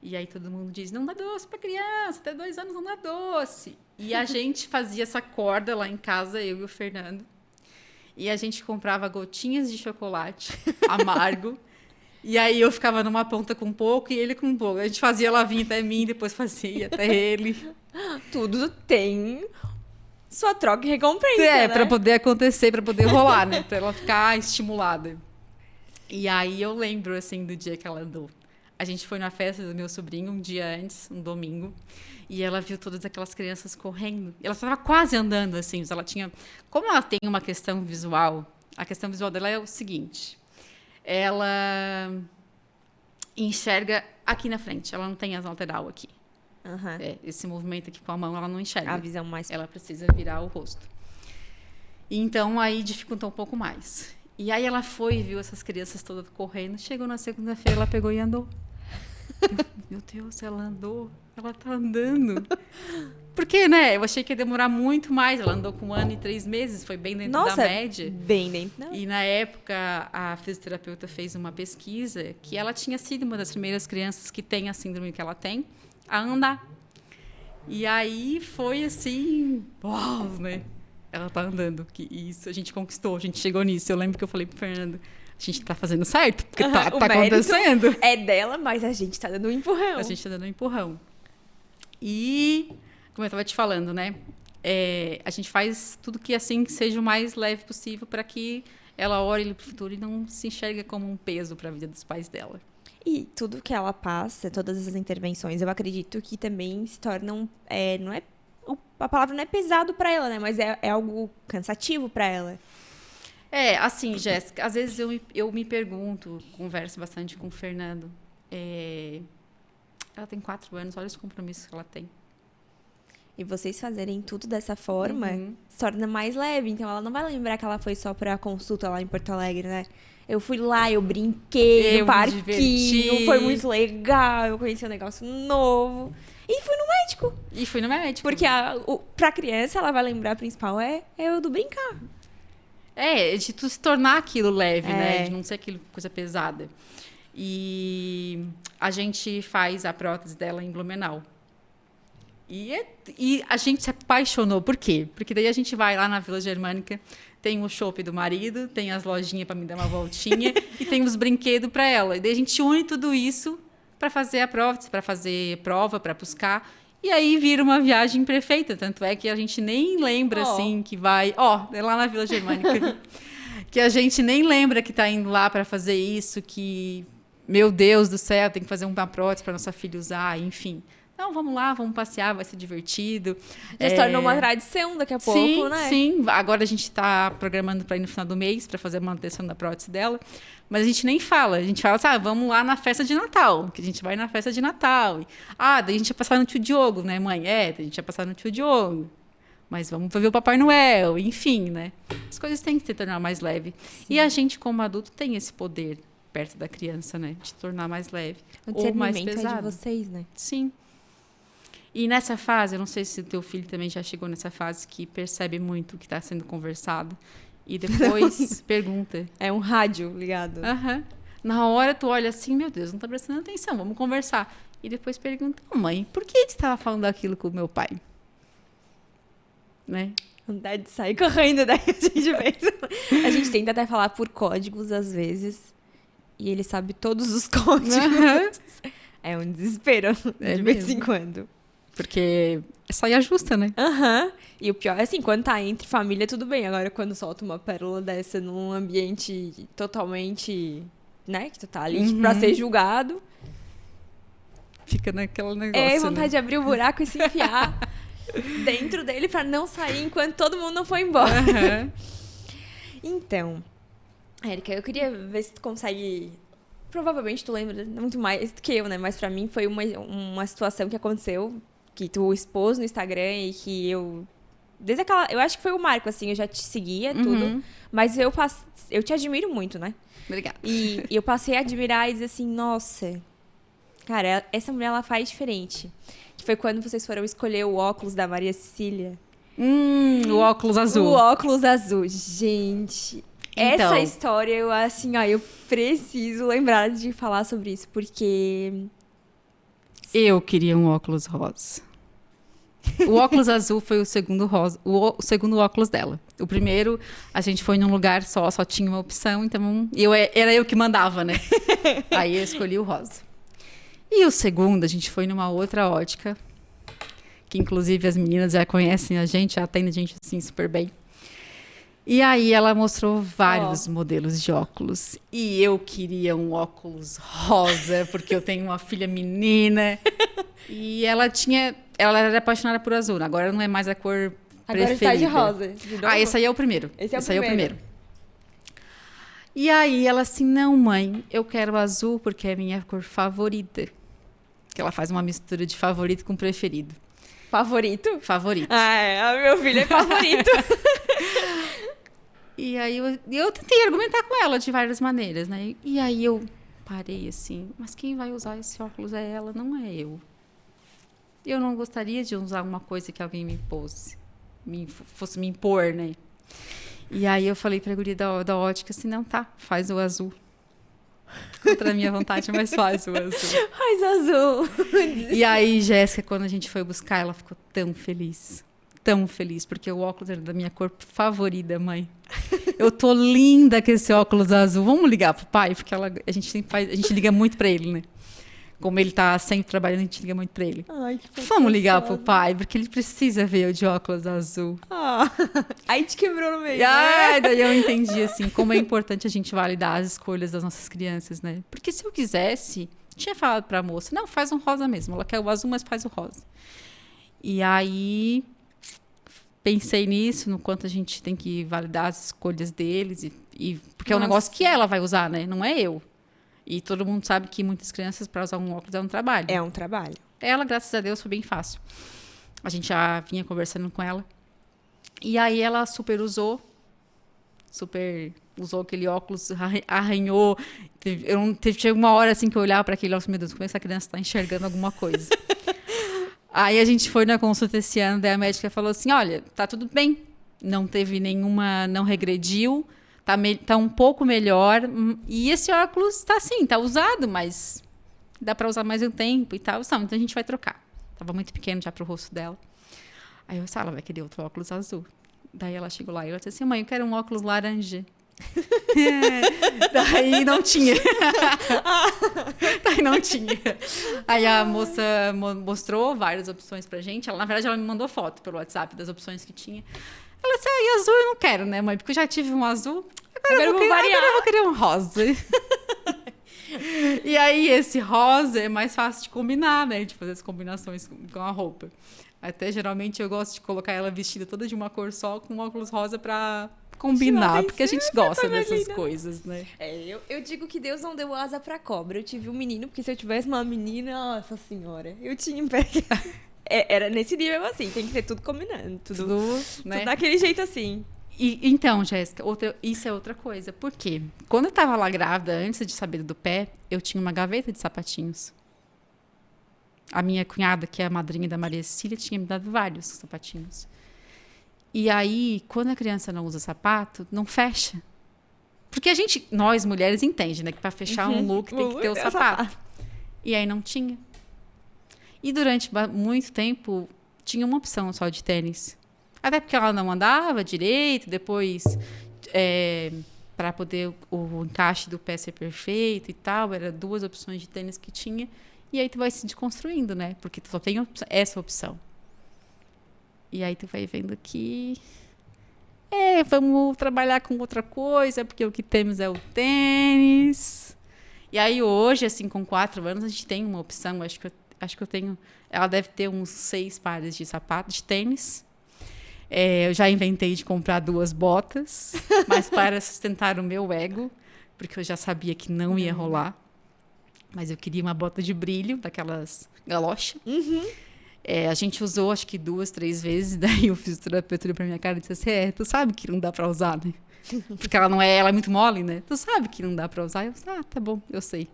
[SPEAKER 2] E aí todo mundo diz, não dá doce para criança, até 2 anos não dá doce. E a gente fazia essa corda lá em casa, eu e o Fernando. E a gente comprava gotinhas de chocolate amargo. E aí eu ficava numa ponta com um pouco e ele com um pouco. A gente fazia ela vir até mim, depois fazia até ele.
[SPEAKER 1] Tudo tem sua troca e recompensa, né?
[SPEAKER 2] Para poder acontecer, para poder rolar, né? Para ela ficar estimulada. E aí eu lembro, assim, do dia que ela andou. A gente foi na festa do meu sobrinho um dia antes, um domingo, e ela viu todas aquelas crianças correndo. Ela estava quase andando, assim, mas ela tinha... Como ela tem uma questão visual, a questão visual dela é o seguinte, ela enxerga aqui na frente, ela não tem as lateral aqui.
[SPEAKER 1] Uhum.
[SPEAKER 2] Esse movimento aqui com a mão, ela não enxerga.
[SPEAKER 1] A visão mais...
[SPEAKER 2] Ela precisa virar o rosto. Então, aí dificultou um pouco mais. E aí ela foi e viu essas crianças todas correndo. Chegou na segunda-feira, ela pegou e andou. Meu Deus, ela andou. Ela tá andando. Porque, né, eu achei que ia demorar muito mais. Ela andou com 1 ano e 3 meses, foi bem dentro
[SPEAKER 1] Nossa,
[SPEAKER 2] da média.
[SPEAKER 1] bem dentro. Não.
[SPEAKER 2] E na época, a fisioterapeuta fez uma pesquisa que ela tinha sido uma das primeiras crianças que tem a síndrome que ela tem a andar. E aí foi assim, uau, né? Ela tá andando. Que isso, a gente conquistou, a gente chegou nisso. Eu lembro que eu falei pro Fernando, a gente tá fazendo certo, porque tá acontecendo.
[SPEAKER 1] É dela, mas a gente tá dando um empurrão.
[SPEAKER 2] A gente tá dando um empurrão. E, como eu tava te falando, né? A gente faz tudo que assim seja o mais leve possível para que ela olhe para o futuro e não se enxergue como um peso para a vida dos pais dela.
[SPEAKER 1] E tudo que ela passa, todas essas intervenções, eu acredito que também se tornam, não é, a palavra não é pesado para ela, né? Mas é algo cansativo para ela.
[SPEAKER 2] Assim, Jéssica, às vezes eu me pergunto, converso bastante com o Fernando. Ela tem 4 anos, olha os compromissos que ela tem.
[SPEAKER 1] E vocês fazerem tudo dessa forma se torna mais leve. Então, ela não vai lembrar que ela foi só pra consulta lá em Porto Alegre, né? Eu fui lá, eu brinquei no parquinho, foi muito legal, eu conheci um negócio novo. E fui no médico. Porque pra criança, ela vai lembrar, a principal é o do brincar.
[SPEAKER 2] De tu se tornar aquilo leve, né? De não ser aquilo coisa pesada. E a gente faz a prótese dela em Blumenau. E a gente se apaixonou. Por quê? Porque daí a gente vai lá na Vila Germânica, tem o shopping do marido, tem as lojinhas para me dar uma voltinha e tem os brinquedos para ela. E daí a gente une tudo isso para fazer a prótese, para fazer prova, para buscar. E aí vira uma viagem perfeita. Tanto é que a gente nem lembra, assim, que vai... é lá na Vila Germânica. Que a gente nem lembra que está indo lá para fazer isso, que, meu Deus do céu, tem que fazer uma prótese para nossa filha usar, enfim... Então, vamos lá, vamos passear, vai ser divertido.
[SPEAKER 1] Já se tornou uma tradição daqui a pouco, né?
[SPEAKER 2] Sim. Agora a gente está programando para ir no final do mês, para fazer a manutenção da prótese dela. Mas a gente nem fala. A gente fala assim, vamos lá na festa de Natal, que a gente vai na festa de Natal. Daí a gente ia passar no tio Diogo, né, mãe? A gente ia passar no tio Diogo. Mas vamos ver o Papai Noel, enfim, né? As coisas têm que se tornar mais leve. Sim. E a gente, como adulto, tem esse poder perto da criança, né? De tornar mais leve ou mais pesado.
[SPEAKER 1] É de vocês, né?
[SPEAKER 2] Sim. E nessa fase, eu não sei se o teu filho também já chegou nessa fase que percebe muito o que está sendo conversado e depois pergunta.
[SPEAKER 1] É um rádio ligado.
[SPEAKER 2] Na hora tu olha assim, meu Deus, não está prestando atenção, vamos conversar. E depois pergunta, mãe, por que você estava falando aquilo com o meu pai? Né?
[SPEAKER 1] Vontade de sair correndo, daí a gente pensa. A gente tenta até falar por códigos às vezes e ele sabe todos os códigos. É um desespero de vez em quando.
[SPEAKER 2] Porque saia justa, né?
[SPEAKER 1] E o pior é assim, quando tá entre família, tudo bem. Agora, quando solta uma pérola dessa num ambiente totalmente, né? Que tu tá ali pra ser julgado.
[SPEAKER 2] Fica naquele negócio,
[SPEAKER 1] vontade de abrir o buraco e se enfiar dentro dele pra não sair enquanto todo mundo não foi embora. Então, Érica, eu queria ver se tu consegue... Provavelmente tu lembra muito mais do que eu, né? Mas pra mim foi uma situação que aconteceu, que tu expôs no Instagram e que eu... Desde aquela... Eu acho que foi o marco, assim, eu já te seguia, tudo. Mas eu te admiro muito, né?
[SPEAKER 2] Obrigada.
[SPEAKER 1] E eu passei a admirar e dizer assim, nossa... Cara, essa mulher, ela faz diferente. Que foi quando vocês foram escolher o óculos da Maria Cecília.
[SPEAKER 2] O óculos azul.
[SPEAKER 1] O óculos azul. Gente...
[SPEAKER 2] Então,
[SPEAKER 1] essa história, eu preciso lembrar de falar sobre isso, porque...
[SPEAKER 2] Eu queria um óculos rosa. O óculos azul foi o segundo rosa, o segundo óculos dela. O primeiro, a gente foi num lugar só tinha uma opção, então era eu que mandava, né? Aí eu escolhi o rosa. E o segundo, a gente foi numa outra ótica, que inclusive as meninas já conhecem a gente, já atendem a gente assim super bem. E aí ela mostrou vários modelos de óculos. E eu queria um óculos rosa, porque eu tenho uma filha menina. E ela era apaixonada por azul. Agora não é mais a cor preferida.
[SPEAKER 1] Agora está de rosa. De novo?
[SPEAKER 2] Esse aí é o primeiro. Esse aí é o primeiro. E aí ela assim, não, mãe, eu quero azul porque é a minha cor favorita. Que ela faz uma mistura de favorito com preferido.
[SPEAKER 1] Favorito?
[SPEAKER 2] Favorito.
[SPEAKER 1] Meu filho é favorito.
[SPEAKER 2] E aí eu tentei argumentar com ela de várias maneiras, né? E aí eu parei assim, mas quem vai usar esse óculos é ela, não é eu. Eu não gostaria de usar uma coisa que alguém me impôs, fosse me impor, né? E aí eu falei pra guria da ótica assim, não, tá, faz o azul. Contra a minha vontade, mas faz o azul.
[SPEAKER 1] Faz azul.
[SPEAKER 2] E aí, Jéssica, quando a gente foi buscar, ela ficou tão feliz. Tão feliz, porque o óculos era da minha cor favorita, mãe. Eu tô linda com esse óculos azul. Vamos ligar pro pai? Porque a gente liga muito pra ele, né? Como ele tá sempre trabalhando, a gente liga muito pra ele.
[SPEAKER 1] Ai, que
[SPEAKER 2] Vamos ligar pro pai, porque ele precisa ver eu de óculos azul.
[SPEAKER 1] Aí te quebrou no meio.
[SPEAKER 2] Daí eu entendi, assim, como é importante a gente validar as escolhas das nossas crianças, né? Porque se eu quisesse, tinha falado pra moça, não, faz um rosa mesmo. Ela quer o azul, mas faz o rosa. E aí, pensei nisso, no quanto a gente tem que validar as escolhas deles. Porque é um negócio que ela vai usar, né? Não é eu. E todo mundo sabe que muitas crianças, para usar um óculos, é um trabalho.
[SPEAKER 1] É um trabalho.
[SPEAKER 2] Ela, graças a Deus, foi bem fácil. A gente já vinha conversando com ela. E aí ela super usou aquele óculos, arranhou. Chegou uma hora assim que eu olhava para aquele óculos, meu Deus, como essa criança está enxergando alguma coisa. Aí a gente foi na consulta esse ano, daí a médica falou assim, olha, tá tudo bem. Não teve nenhuma, não regrediu. Tá um pouco melhor. E esse óculos está assim, tá usado, mas dá para usar mais um tempo e tal. Então a gente vai trocar. Tava muito pequeno já pro rosto dela. Aí eu disse, ela vai querer outro óculos azul. Daí ela chegou lá e eu disse assim, mãe, eu quero um óculos laranja. Daí não tinha. Daí não tinha. Aí a moça mostrou várias opções pra gente. Na verdade, ela me mandou foto pelo WhatsApp das opções que tinha. Ela disse, e azul eu não quero, né, mãe? Porque eu já tive um azul. Agora eu vou querer um rosa. E aí, esse rosa é mais fácil de combinar, né? De fazer as combinações com a roupa. Até, geralmente, eu gosto de colocar ela vestida toda de uma cor só, com óculos rosa pra combinar. Porque a gente gosta dessas coisas, né?
[SPEAKER 1] Eu digo que Deus não deu asa pra cobra. Eu tive um menino, porque se eu tivesse uma menina, nossa senhora, eu tinha... Era nesse nível assim, tem que ter tudo combinando. Tudo daquele jeito assim.
[SPEAKER 2] Então, Jéssica, isso é outra coisa. Por quê? Quando eu tava lá grávida, antes de saber do pé, eu tinha uma gaveta de sapatinhos. A minha cunhada, que é a madrinha da Maria Cecília, tinha me dado vários sapatinhos. E aí, quando a criança não usa sapato, não fecha. Porque nós mulheres, entende, né? Que para fechar um look tem que ter o sapato. E aí não tinha. E durante muito tempo, tinha uma opção só de tênis. Até porque ela não andava direito, depois, para poder o encaixe do pé ser perfeito e tal, eram 2 opções de tênis que tinha. E aí tu vai se desconstruindo, né? Porque tu só tem essa opção. E aí tu vai vendo que... vamos trabalhar com outra coisa, porque o que temos é o tênis. E aí hoje, assim, com 4 anos, a gente tem uma opção, acho que eu tenho... Ela deve ter uns 6 pares de sapatos, de tênis. Eu já inventei de comprar 2 botas, mas para sustentar o meu ego, porque eu já sabia que não ia rolar. Mas eu queria uma bota de brilho, daquelas galocha. A gente usou, acho que 2, 3 vezes, daí o fisioterapeuta olhou pra minha cara e disse assim, tu sabe que não dá pra usar, né? Porque ela é muito mole, né? Tu sabe que não dá pra usar? Eu disse, tá bom, eu sei.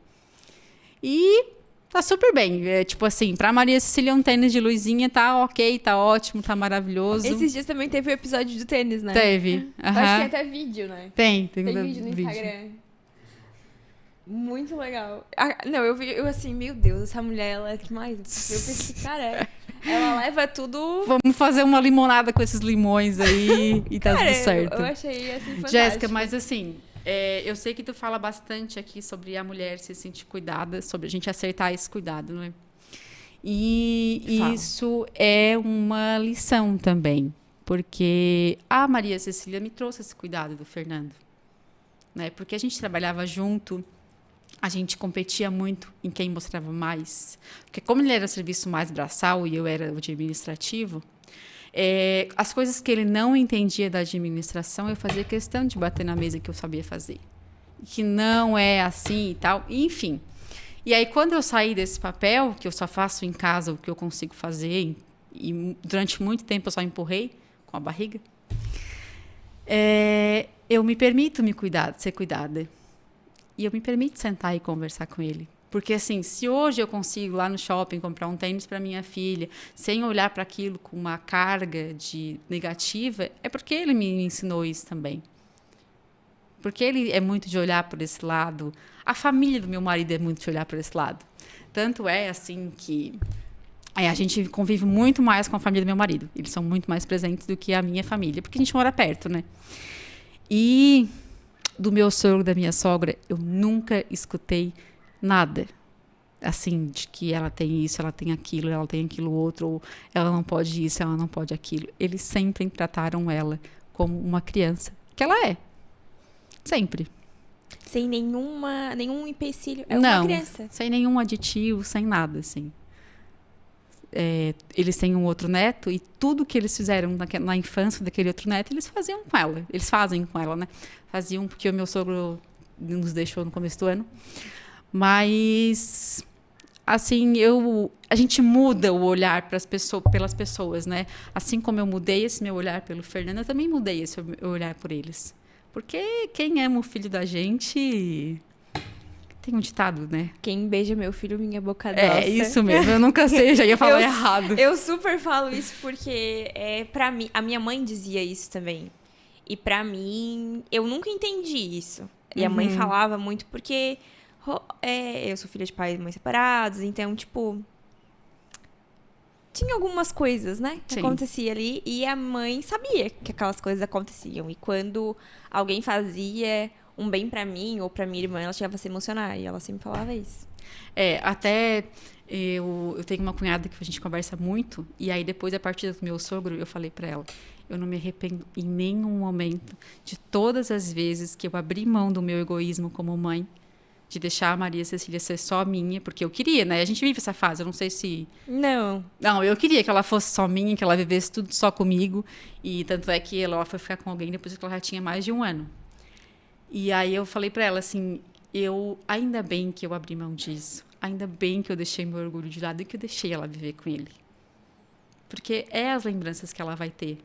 [SPEAKER 2] E tá super bem. Tipo assim, pra Maria Cecília um tênis de luzinha tá ok, tá ótimo, tá maravilhoso.
[SPEAKER 1] Esses dias também teve o episódio do tênis, né?
[SPEAKER 2] Teve.
[SPEAKER 1] Acho que tem até vídeo, né?
[SPEAKER 2] Tem
[SPEAKER 1] vídeo no Instagram. Muito legal. Não, eu assim, meu Deus, essa mulher, ela é demais. Eu pensei, cara, ela leva tudo...
[SPEAKER 2] Vamos fazer uma limonada com esses limões aí e tá tudo certo.
[SPEAKER 1] Eu achei, assim, fantástico.
[SPEAKER 2] Jéssica, mas assim, eu sei que tu fala bastante aqui sobre a mulher se sentir cuidada, sobre a gente acertar esse cuidado, não é? E isso é uma lição também, porque a Maria Cecília me trouxe esse cuidado do Fernando, né? Porque a gente trabalhava junto, a gente competia muito em quem mostrava mais. Porque como ele era o serviço mais braçal e eu era o administrativo, as coisas que ele não entendia da administração, eu fazia questão de bater na mesa que eu sabia fazer. Que não é assim e tal, enfim. E aí, quando eu saí desse papel, que eu só faço em casa o que eu consigo fazer, e durante muito tempo eu só empurrei com a barriga, eu me permito me cuidar, ser cuidada. E eu me permito sentar e conversar com ele. Porque, assim, se hoje eu consigo lá no shopping comprar um tênis para minha filha, sem olhar para aquilo com uma carga de negativa, é porque ele me ensinou isso também. Porque ele é muito de olhar por esse lado. A família do meu marido é muito de olhar por esse lado. Tanto é, assim, que a gente convive muito mais com a família do meu marido. Eles são muito mais presentes do que a minha família, porque a gente mora perto, né? E do meu sogro, da minha sogra, eu nunca escutei nada, assim, de que ela tem isso, ela tem aquilo outro, ou ela não pode isso, ela não pode aquilo. Eles sempre trataram ela como uma criança, que ela é. Sempre.
[SPEAKER 1] Sem nenhum empecilho. É uma criança.
[SPEAKER 2] Sem nenhum aditivo, sem nada, assim. Eles têm um outro neto e tudo que eles fizeram na infância daquele outro neto, eles faziam com ela. Eles fazem com ela, né? Faziam porque o meu sogro nos deixou no começo do ano. Mas, assim, a gente muda o olhar pelas pessoas, né? Assim como eu mudei esse meu olhar pelo Fernando, eu também mudei esse meu olhar por eles. Porque quem ama o filho da gente... Tem um ditado, né?
[SPEAKER 1] Quem beija meu filho, minha boca doce.
[SPEAKER 2] É isso mesmo, eu nunca sei, já ia falar errado.
[SPEAKER 1] Eu super falo isso porque, pra mim, a minha mãe dizia isso também. E pra mim, eu nunca entendi isso. E a mãe falava muito porque... eu sou filha de pais e mães separados, então, tipo... Tinha algumas coisas, né? Que acontecia ali. E a mãe sabia que aquelas coisas aconteciam. E quando alguém fazia um bem pra mim ou pra minha irmã, ela chegava a se emocionar. E ela sempre falava isso.
[SPEAKER 2] Até eu tenho uma cunhada que a gente conversa muito. E aí, depois da partida do meu sogro, eu falei pra ela... Eu não me arrependo em nenhum momento de todas as vezes que eu abri mão do meu egoísmo como mãe, de deixar a Maria Cecília ser só minha, porque eu queria, né? A gente vive essa fase, eu não sei se...
[SPEAKER 1] Não,
[SPEAKER 2] eu queria que ela fosse só minha, que ela vivesse tudo só comigo. E tanto é que ela foi ficar com alguém depois que ela já tinha mais de 1 ano. E aí eu falei pra ela assim, ainda bem que eu abri mão disso. Ainda bem que eu deixei meu orgulho de lado e que eu deixei ela viver com ele. Porque é as lembranças que ela vai ter.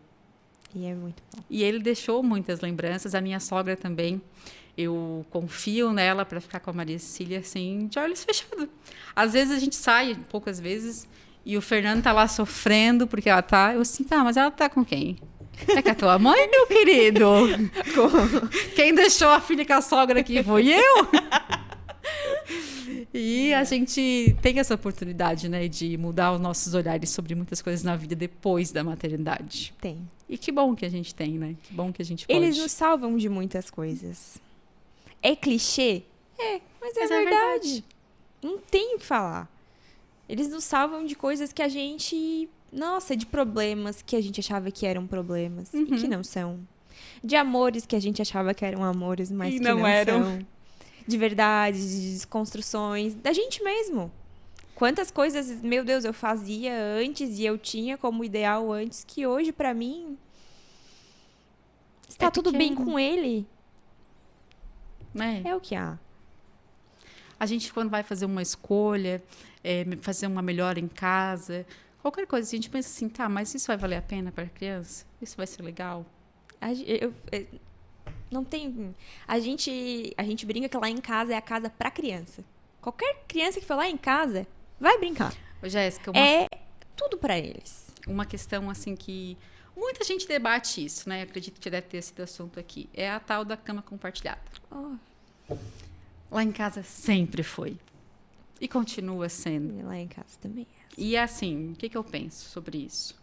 [SPEAKER 1] E é muito bom.
[SPEAKER 2] E ele deixou muitas lembranças. A minha sogra também. Eu confio nela para ficar com a Maria Cecília, assim, de olhos fechados. Às vezes a gente sai, poucas vezes, e o Fernando tá lá sofrendo porque ela tá... Eu assim, mas ela tá com quem? É com a tua mãe, meu querido? Quem deixou a filha com a sogra aqui foi eu? E a gente tem essa oportunidade, né, de mudar os nossos olhares sobre muitas coisas na vida depois da maternidade.
[SPEAKER 1] Tem.
[SPEAKER 2] E que bom que a gente tem, né? Que bom que a gente pode.
[SPEAKER 1] Eles nos salvam de muitas coisas. É clichê? Mas é verdade. Não tem o que falar. Eles nos salvam de coisas que a gente... Nossa, de problemas que a gente achava que eram problemas e que não são. De amores que a gente achava que eram amores, mas que não eram. São. De verdade, de desconstruções, da gente mesmo. Quantas coisas, meu Deus, eu fazia antes e eu tinha como ideal antes, que hoje, pra mim, está tudo bem com ele. É o que há.
[SPEAKER 2] A gente, quando vai fazer uma escolha, fazer uma melhora em casa, qualquer coisa, a gente pensa assim, mas isso vai valer a pena para a criança? Isso vai ser legal?
[SPEAKER 1] Não tem... A gente brinca que lá em casa é a casa pra criança. Qualquer criança que for lá em casa vai brincar.
[SPEAKER 2] Ô, Jéssica,
[SPEAKER 1] é tudo pra eles.
[SPEAKER 2] Uma questão assim que muita gente debate isso, né? Acredito que deve ter sido assunto aqui. É a tal da cama compartilhada. Lá em casa sempre foi. E continua sendo.
[SPEAKER 1] Lá em casa também é.
[SPEAKER 2] E assim, o que eu penso sobre isso?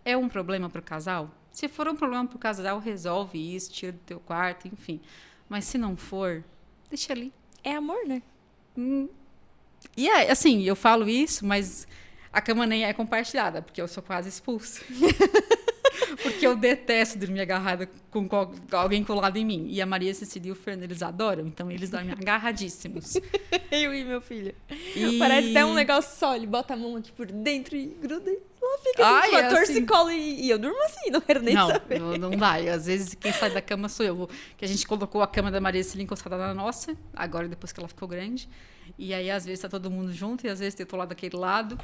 [SPEAKER 2] É um problema pro casal? Se for um problema pro casal, resolve isso, tira do teu quarto, enfim. Mas se não for, deixa ali.
[SPEAKER 1] É amor, né?
[SPEAKER 2] E assim, eu falo isso, mas a cama nem é compartilhada, porque eu sou quase expulsa. Porque eu detesto dormir agarrada com alguém colado em mim. E a Maria Cecília e o Fernando, eles adoram, então eles dormem agarradíssimos.
[SPEAKER 1] Eu e meu filho. Parece até um negócio só, ele bota a mão aqui por dentro e gruda e ela fica assim, ela torce e cola e eu durmo assim, não quero nem saber.
[SPEAKER 2] Não dá. E às vezes quem sai da cama sou eu. Que a gente colocou a cama da Maria Cecília encostada na nossa, agora depois que ela ficou grande. E aí às vezes tá todo mundo junto e às vezes eu tô lá daquele lado.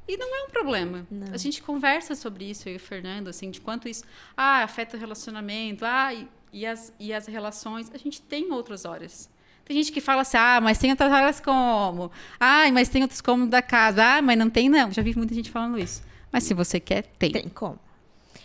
[SPEAKER 2] E não é um problema.
[SPEAKER 1] Não.
[SPEAKER 2] A gente conversa sobre isso, eu e o Fernando, assim, de quanto isso afeta o relacionamento, e as relações. A gente tem outras horas. Tem gente que fala assim, mas tem outras áreas como? Mas tem outros cômodos da casa. Mas não tem, não. Já vi muita gente falando isso. Mas se você quer, tem.
[SPEAKER 1] Tem como.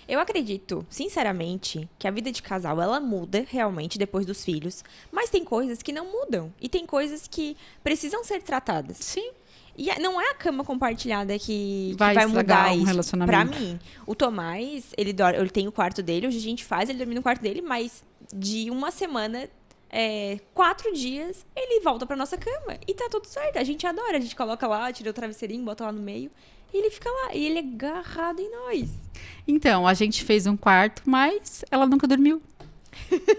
[SPEAKER 1] Eu acredito, sinceramente, que a vida de casal, ela muda realmente depois dos filhos. Mas tem coisas que não mudam. E tem coisas que precisam ser tratadas.
[SPEAKER 2] Sim.
[SPEAKER 1] E não é a cama compartilhada que
[SPEAKER 2] Vai
[SPEAKER 1] vai
[SPEAKER 2] estragar
[SPEAKER 1] mudar
[SPEAKER 2] um
[SPEAKER 1] isso.
[SPEAKER 2] relacionamento.
[SPEAKER 1] Pra mim, o Tomás, ele tem o quarto dele, hoje a gente faz ele dormir no quarto dele, mas de uma semana, 4 dias, ele volta pra nossa cama. E tá tudo certo. A gente adora. A gente coloca lá, tira o travesseirinho, bota lá no meio. E ele fica lá. E ele é agarrado em nós.
[SPEAKER 2] Então, a gente fez um quarto, mas ela nunca dormiu.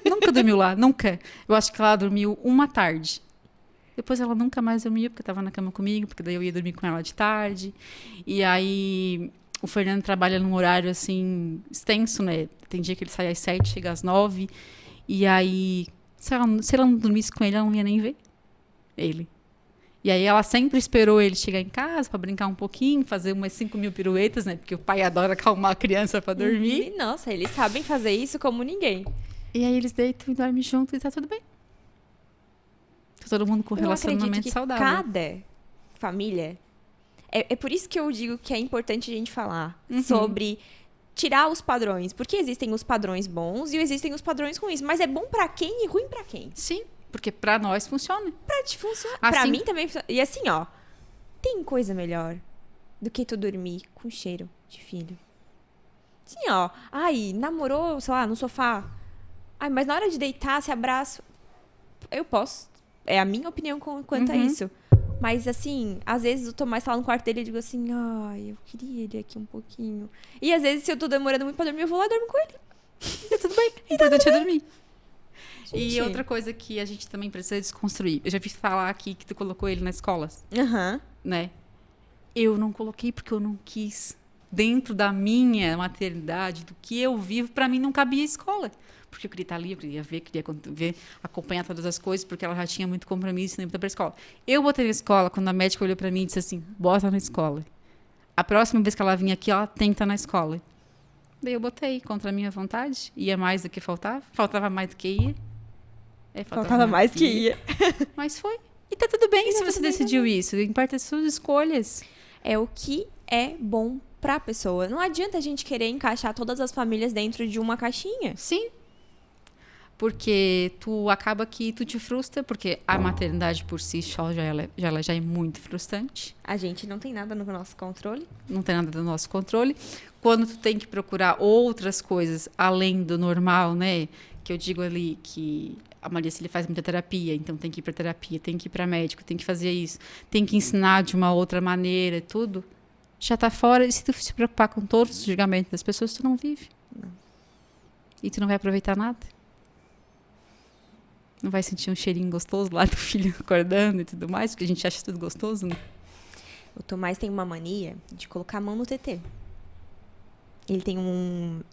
[SPEAKER 2] Nunca dormiu lá, nunca. Eu acho que ela dormiu uma tarde. Depois ela nunca mais dormia, porque estava na cama comigo, porque daí eu ia dormir com ela de tarde. E aí, o Fernando trabalha num horário, assim, extenso, né? Tem dia que ele sai às 7, chega às 9. E aí, se ela não dormisse com ele, ela não ia nem ver ele. E aí, ela sempre esperou ele chegar em casa para brincar um pouquinho, fazer umas 5.000 piruetas, né? Porque o pai adora acalmar a criança para dormir.
[SPEAKER 1] E, nossa, eles sabem fazer isso como ninguém.
[SPEAKER 2] E aí, eles deitam e dormem juntos e tá tudo bem. Tá todo mundo com relacionamento saudável.
[SPEAKER 1] Cada família... É por isso que eu digo que é importante a gente falar sobre tirar os padrões. Porque existem os padrões bons e existem os padrões ruins. Mas é bom pra quem e ruim pra quem?
[SPEAKER 2] Sim, porque pra nós funciona.
[SPEAKER 1] Pra te funcionar.
[SPEAKER 2] Assim,
[SPEAKER 1] pra mim também funciona. E assim, ó. Tem coisa melhor do que tu dormir com cheiro de filho. Assim, ó. Ai, namorou, sei lá, no sofá. Ai, mas na hora de deitar, se abraço. Eu posso. É a minha opinião quanto a isso. Mas, assim, às vezes o Tomás tá lá no quarto dele e eu digo assim, ai, eu queria ele aqui um pouquinho. E às vezes, se eu tô demorando muito pra dormir, eu vou lá e durmo com ele.
[SPEAKER 2] E tudo bem. O importante é dormir.
[SPEAKER 1] Gente.
[SPEAKER 2] E outra coisa que a gente também precisa desconstruir. Eu já vi falar aqui que tu colocou ele na escola,
[SPEAKER 1] Aham.
[SPEAKER 2] né? Eu não coloquei porque eu não quis. Dentro da minha maternidade, do que eu vivo, pra mim não cabia escola. Porque eu queria estar ali, eu queria ver, acompanhar todas as coisas, porque ela já tinha muito compromisso e nem para a escola. Eu botei na escola, quando a médica olhou para mim e disse assim, bota na escola. A próxima vez que ela vinha aqui, ela tem que estar na escola. Daí eu botei, contra a minha vontade, ia mais do que faltava, faltava mais do que ia.
[SPEAKER 1] Faltava mais que ia.
[SPEAKER 2] Mas foi. E tá tudo bem se você decidiu isso, importa as suas escolhas.
[SPEAKER 1] É o que é bom pra pessoa. Não adianta a gente querer encaixar todas as famílias dentro de uma caixinha.
[SPEAKER 2] Sim. Porque tu acaba que tu te frustra, porque a maternidade por si só ela já é muito frustrante.
[SPEAKER 1] A gente não tem nada no nosso controle.
[SPEAKER 2] Não tem nada do nosso controle. Quando tu tem que procurar outras coisas além do normal, né? Que eu digo ali que a Maria Cília faz muita terapia, então tem que ir para terapia, tem que ir para médico, tem que fazer isso, tem que ensinar de uma outra maneira, tudo. Já tá fora. E se tu se preocupar com todos os julgamentos das pessoas, tu não vive.
[SPEAKER 1] Não.
[SPEAKER 2] E tu não vai aproveitar nada. Não vai sentir um cheirinho gostoso lá do filho acordando e tudo mais, porque a gente acha tudo gostoso, né?
[SPEAKER 1] O Tomás tem uma mania de colocar a mão no TT. Ele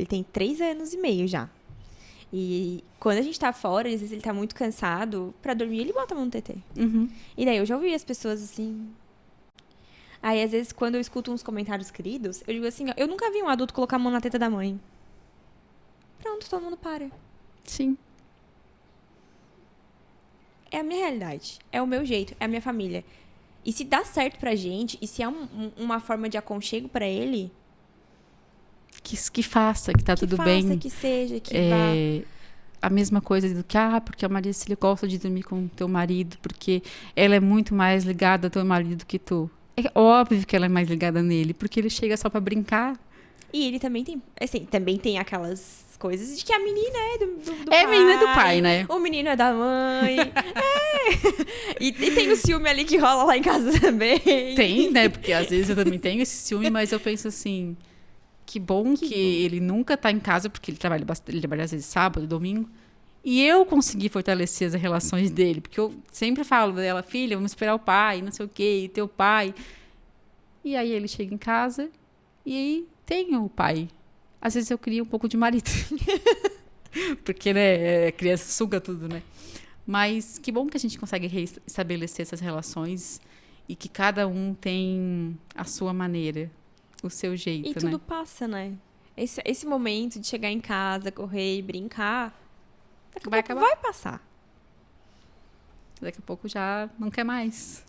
[SPEAKER 1] tem 3 anos e meio já. E quando a gente tá fora, às vezes ele tá muito cansado, pra dormir ele bota a mão no TT. E daí eu já ouvi as pessoas assim... Aí, às vezes, quando eu escuto uns comentários queridos, eu digo assim, ó, eu nunca vi um adulto colocar a mão na teta da mãe. Pronto, todo mundo para.
[SPEAKER 2] Sim.
[SPEAKER 1] É a minha realidade, é o meu jeito, é a minha família. E se dá certo pra gente, e se é uma forma de aconchego pra ele...
[SPEAKER 2] Que faça, que tá tudo bem.
[SPEAKER 1] Que faça, que seja, que vá...
[SPEAKER 2] A mesma coisa do que, porque a Maria Cília gosta de dormir com o teu marido, porque ela é muito mais ligada ao teu marido que tu. É óbvio que ela é mais ligada nele, porque ele chega só pra brincar.
[SPEAKER 1] E ele também tem, assim, também tem aquelas coisas de que a menina é do pai.
[SPEAKER 2] É, a menina é do pai, né?
[SPEAKER 1] O menino é da mãe. E tem o ciúme ali que rola lá em casa também.
[SPEAKER 2] Tem, né? Porque às vezes eu também tenho esse ciúme, mas eu penso assim, que bom que ele nunca tá em casa, porque ele trabalha bastante, ele trabalha às vezes sábado, domingo. E eu consegui fortalecer as relações dele, porque eu sempre falo dela, filha, vamos esperar o pai, não sei o quê, e teu pai. E aí ele chega em casa e aí tem o pai. Às vezes eu crio um pouco de marido. Porque, né, a criança suga tudo, né? Mas que bom que a gente consegue restabelecer essas relações e que cada um tem a sua maneira, o seu jeito,
[SPEAKER 1] E tudo passa, né? Esse momento de chegar em casa, correr e brincar,
[SPEAKER 2] Vai acabar.
[SPEAKER 1] vai passar.
[SPEAKER 2] Daqui a pouco já não quer mais.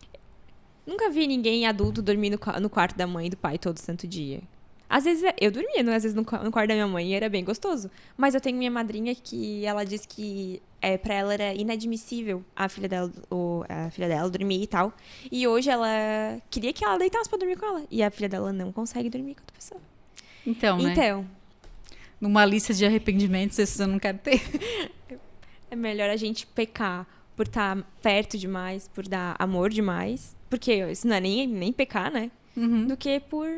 [SPEAKER 1] Nunca vi ninguém adulto dormir no quarto da mãe e do pai todo santo dia. Às vezes eu dormia, às vezes no quarto da minha mãe e era bem gostoso. Mas eu tenho minha madrinha que ela diz que pra ela era inadmissível a filha dela dormir e tal. E hoje ela queria que ela deitasse pra dormir com ela. E a filha dela não consegue dormir com outra pessoa.
[SPEAKER 2] Então, né?
[SPEAKER 1] Então,
[SPEAKER 2] Numa lista de arrependimentos, esses eu não quero ter.
[SPEAKER 1] é melhor a gente pecar por estar perto demais, por dar amor demais. Porque isso não é nem pecar, né?
[SPEAKER 2] Uhum.
[SPEAKER 1] Do que por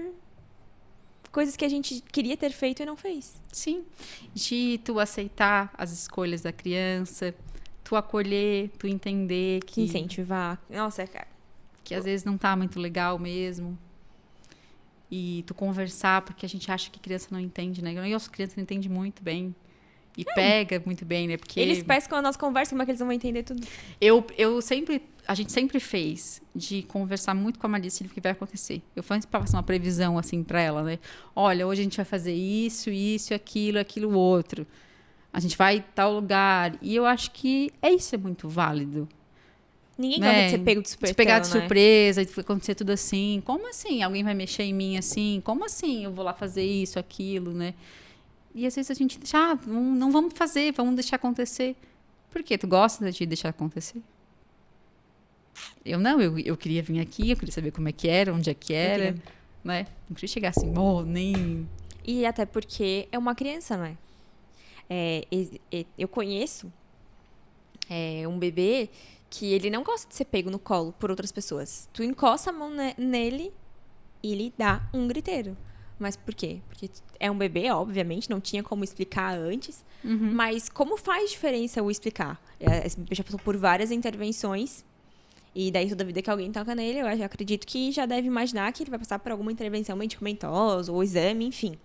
[SPEAKER 1] coisas que a gente queria ter feito e não fez.
[SPEAKER 2] Sim. De tu aceitar as escolhas da criança, tu acolher, tu entender que
[SPEAKER 1] Incentivar. Nossa, cara.
[SPEAKER 2] que às vezes não tá muito legal mesmo. E tu conversar, porque a gente acha que criança não entende, né? E as crianças não entendem muito bem. E pega muito bem, né? Porque
[SPEAKER 1] Eles pescam a nossa conversa, como é que eles vão entender tudo?
[SPEAKER 2] a gente sempre fez de conversar muito com a Maricília o que vai acontecer. Eu sempre passo uma previsão assim pra ela, né? Olha, hoje a gente vai fazer isso, aquilo, outro. A gente vai em tal lugar. E eu acho que isso é muito válido.
[SPEAKER 1] Ninguém
[SPEAKER 2] Né?
[SPEAKER 1] gosta de ser pego de surpresa.
[SPEAKER 2] Se pegar de surpresa e acontecer tudo assim. Como assim? Alguém vai mexer em mim assim? Como assim eu vou lá fazer isso, aquilo, né? E às vezes a gente deixa, não vamos fazer, vamos deixar acontecer. Por quê? Tu gosta de deixar acontecer? Eu não, eu queria vir aqui, eu queria saber como é que era, onde é que era, né? Não queria chegar assim, nem...
[SPEAKER 1] E até porque é uma criança, não é? Eu conheço um bebê que ele não gosta de ser pego no colo por outras pessoas. Tu encosta a mão nele e ele dá um griteiro. Mas por quê? Porque é um bebê, obviamente, não tinha como explicar antes. Mas como faz diferença o explicar? Esse bebê já passou por várias intervenções. E daí, toda vida que alguém toca nele, eu acredito que já deve imaginar que ele vai passar por alguma intervenção medicamentosa ou exame, enfim.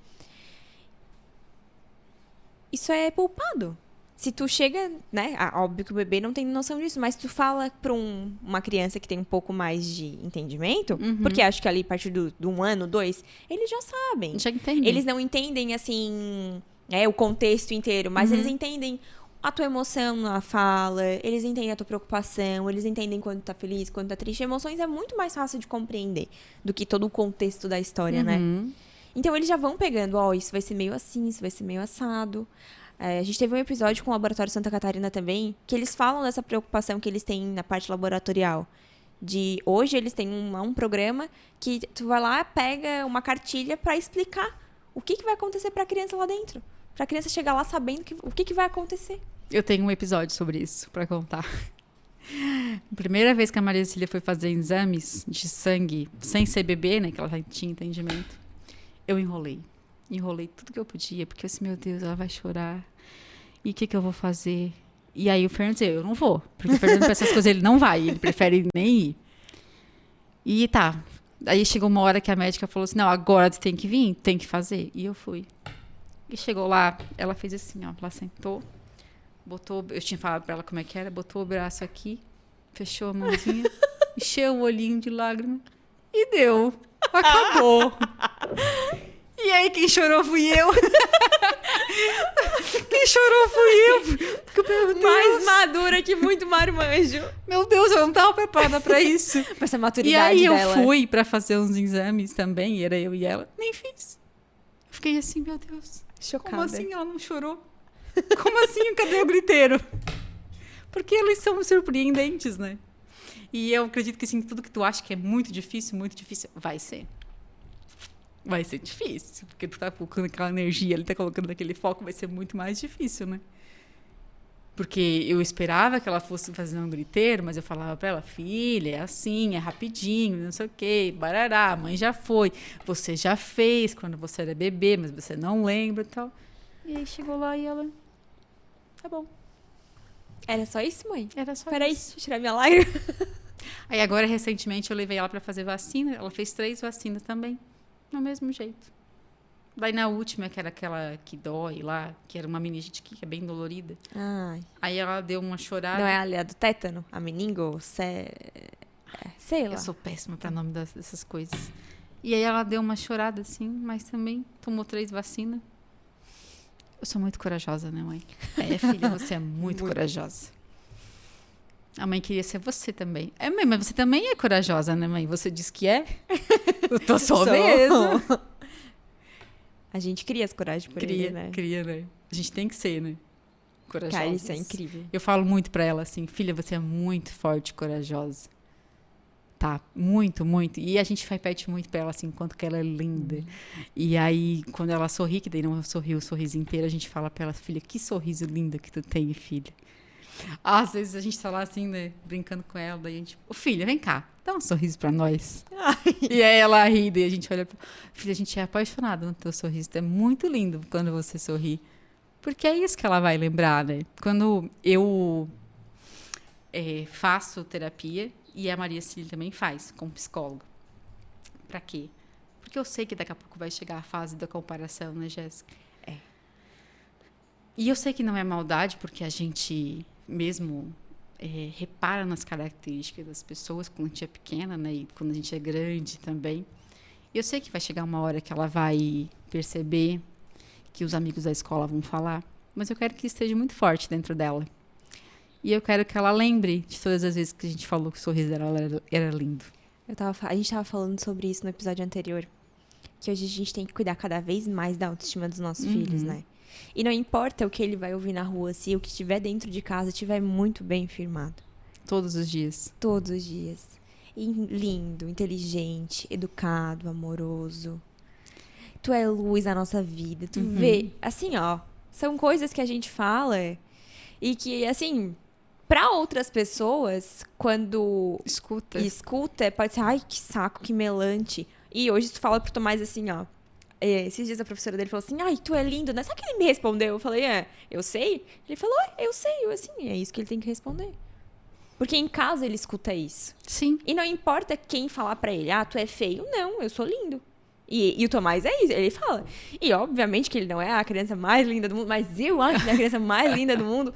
[SPEAKER 1] Isso é poupado. Se tu chega, né? Óbvio que o bebê não tem noção disso, mas tu fala pra uma criança que tem um pouco mais de entendimento, porque acho que ali, a partir do 1 ano, 2, eles já sabem.
[SPEAKER 2] Já entendem.
[SPEAKER 1] Eles não entendem, assim, o contexto inteiro, mas eles entendem a tua emoção na fala, eles entendem a tua preocupação, eles entendem quando tá feliz, quando tá triste. Emoções é muito mais fácil de compreender do que todo o contexto da história, né? Então, eles já vão pegando, isso vai ser meio assim, isso vai ser meio assado. A gente teve um episódio com o Laboratório Santa Catarina também, que eles falam dessa preocupação que eles têm na parte laboratorial. Hoje eles têm um programa que tu vai lá, pega uma cartilha pra explicar o que vai acontecer pra criança lá dentro. Pra criança chegar lá sabendo o que vai acontecer.
[SPEAKER 2] Eu tenho um episódio sobre isso pra contar. A primeira vez que a Maria Cecília foi fazer exames de sangue, sem ser bebê, né, que ela tinha entendimento, eu enrolei tudo que eu podia, porque eu disse, meu Deus, ela vai chorar. E o que eu vou fazer? E aí o Fernando disse, eu não vou. Porque o Fernando, para essas coisas, ele não vai. Ele prefere nem ir. E tá. Aí chegou uma hora que a médica falou assim, não, agora tu tem que vir, tem que fazer. E eu fui. E chegou lá, ela fez assim, ó. Ela sentou, botou, eu tinha falado pra ela como é que era, botou o braço aqui, fechou a mãozinha, encheu o olhinho de lágrima e deu. Acabou. E aí, quem chorou fui eu. Quem chorou fui eu.
[SPEAKER 1] Mais madura que muito marmanjo.
[SPEAKER 2] Meu Deus, eu não estava preparada para isso.
[SPEAKER 1] Pra essa maturidade dela.
[SPEAKER 2] E aí eu fui para fazer uns exames também, era eu e ela. Nem fiz. Eu fiquei assim, meu Deus.
[SPEAKER 1] Chocada.
[SPEAKER 2] Como assim ela não chorou? Como assim? Cadê o griteiro? Porque eles são surpreendentes, né? E eu acredito que assim, tudo que tu acha que é muito difícil, vai ser. Vai ser difícil, porque tu tá colocando aquela energia, ele tá colocando aquele foco, vai ser muito mais difícil, né? Porque eu esperava que ela fosse fazer um griteiro, mas eu falava pra ela, filha, é assim, é rapidinho, não sei o quê, barará, a mãe já foi, você já fez quando você era bebê, mas você não lembra e tal. E aí chegou lá e ela, tá bom.
[SPEAKER 1] Era só isso, mãe?
[SPEAKER 2] Era só
[SPEAKER 1] Peraí,
[SPEAKER 2] isso.
[SPEAKER 1] deixa eu tirar minha lágrima.
[SPEAKER 2] Aí agora, recentemente, eu levei ela pra fazer vacina, ela fez 3 vacinas também. Do mesmo jeito. Daí na última, que era aquela que dói lá, que era uma meningite que é bem dolorida.
[SPEAKER 1] Ai.
[SPEAKER 2] Aí ela deu uma chorada.
[SPEAKER 1] Não é a do tétano? A meningo? Sei lá.
[SPEAKER 2] Eu sou péssima pra nome dessas coisas. E aí ela deu uma chorada assim, mas também tomou 3 vacinas. Eu sou muito corajosa, né, mãe? Filha, você é muito corajosa. A mãe queria ser você também. É, mãe, mas você também é corajosa, né, mãe? Você disse que é? Eu tô só mesmo.
[SPEAKER 1] A gente cria as coragem por ele, né?
[SPEAKER 2] Cria, né? A gente tem que ser, né? Corajosa.
[SPEAKER 1] Cara, isso é incrível.
[SPEAKER 2] Eu falo muito pra ela assim, filha, você é muito forte e corajosa. Tá, muito, muito. E a gente repete muito pra ela assim, quanto que ela é linda. E aí, quando ela sorri, que daí não sorriu o sorriso inteiro, a gente fala pra ela, filha, que sorriso lindo que tu tem, filha. Às vezes a gente tá lá assim, né, brincando com ela, daí a gente, ô filha, vem cá, dá um sorriso pra nós. E aí ela ri, daí a gente olha, filha, a gente é apaixonada no teu sorriso, é muito lindo quando você sorri. Porque é isso que ela vai lembrar, né? Quando eu faço terapia, e a Maria Cecília também faz, como psicóloga. Pra quê? Porque eu sei que daqui a pouco vai chegar a fase da comparação, né, Jéssica?
[SPEAKER 1] É.
[SPEAKER 2] E eu sei que não é maldade, porque a gente mesmo repara nas características das pessoas quando a gente é pequena, né? E quando a gente é grande também. E eu sei que vai chegar uma hora que ela vai perceber que os amigos da escola vão falar, mas eu quero que esteja muito forte dentro dela. E eu quero que ela lembre de todas as vezes que a gente falou que o sorriso dela era lindo.
[SPEAKER 1] A gente tava falando sobre isso no episódio anterior. Que hoje a gente tem que cuidar cada vez mais da autoestima dos nossos filhos, né? E não importa o que ele vai ouvir na rua, se o que estiver dentro de casa estiver muito bem firmado.
[SPEAKER 2] Todos os dias.
[SPEAKER 1] Todos os dias. E lindo, inteligente, educado, amoroso. Tu é luz na nossa vida. Tu vê, assim, ó. São coisas que a gente fala e que, assim, pra outras pessoas, quando escuta, pode ser, ai, que saco, que melante. E hoje tu fala pro Tomás assim, ó. Esses dias a professora dele falou assim, ai, tu é lindo, né? Sabe que ele me respondeu? Eu falei, eu sei? Ele falou, eu sei. Eu, assim, é isso que ele tem que responder. Porque em casa ele escuta isso.
[SPEAKER 2] Sim.
[SPEAKER 1] E não importa quem falar pra ele, tu é feio. Não, eu sou lindo. E o Tomás é isso, ele fala. E obviamente que ele não é a criança mais linda do mundo, mas eu acho que ele é a criança mais linda do mundo.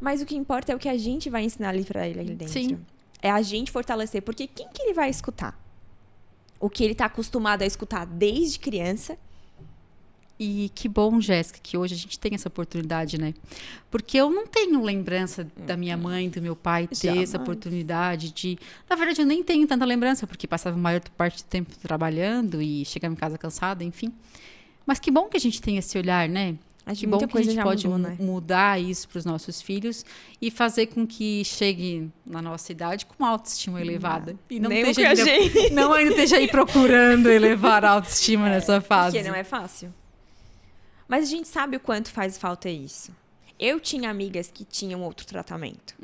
[SPEAKER 1] Mas o que importa é o que a gente vai ensinar ali pra ele ali dentro.
[SPEAKER 2] Sim.
[SPEAKER 1] É a gente fortalecer. Porque quem que ele vai escutar? O que ele tá acostumado a escutar desde criança.
[SPEAKER 2] E que bom, Jéssica, que hoje a gente tem essa oportunidade, né? Porque eu não tenho lembrança da minha mãe, do meu pai ter essa oportunidade de... Na verdade, eu nem tenho tanta lembrança, porque passava a maior parte do tempo trabalhando e chegava em casa cansada, enfim. Mas que bom que a gente tem esse olhar, né? Que bom que a gente pode mudar isso para os nossos filhos e fazer com que chegue na nossa idade com uma autoestima elevada. E não ainda esteja aí procurando elevar a autoestima nessa fase.
[SPEAKER 1] Porque não é fácil. Mas a gente sabe o quanto faz falta isso. Eu tinha amigas que tinham outro tratamento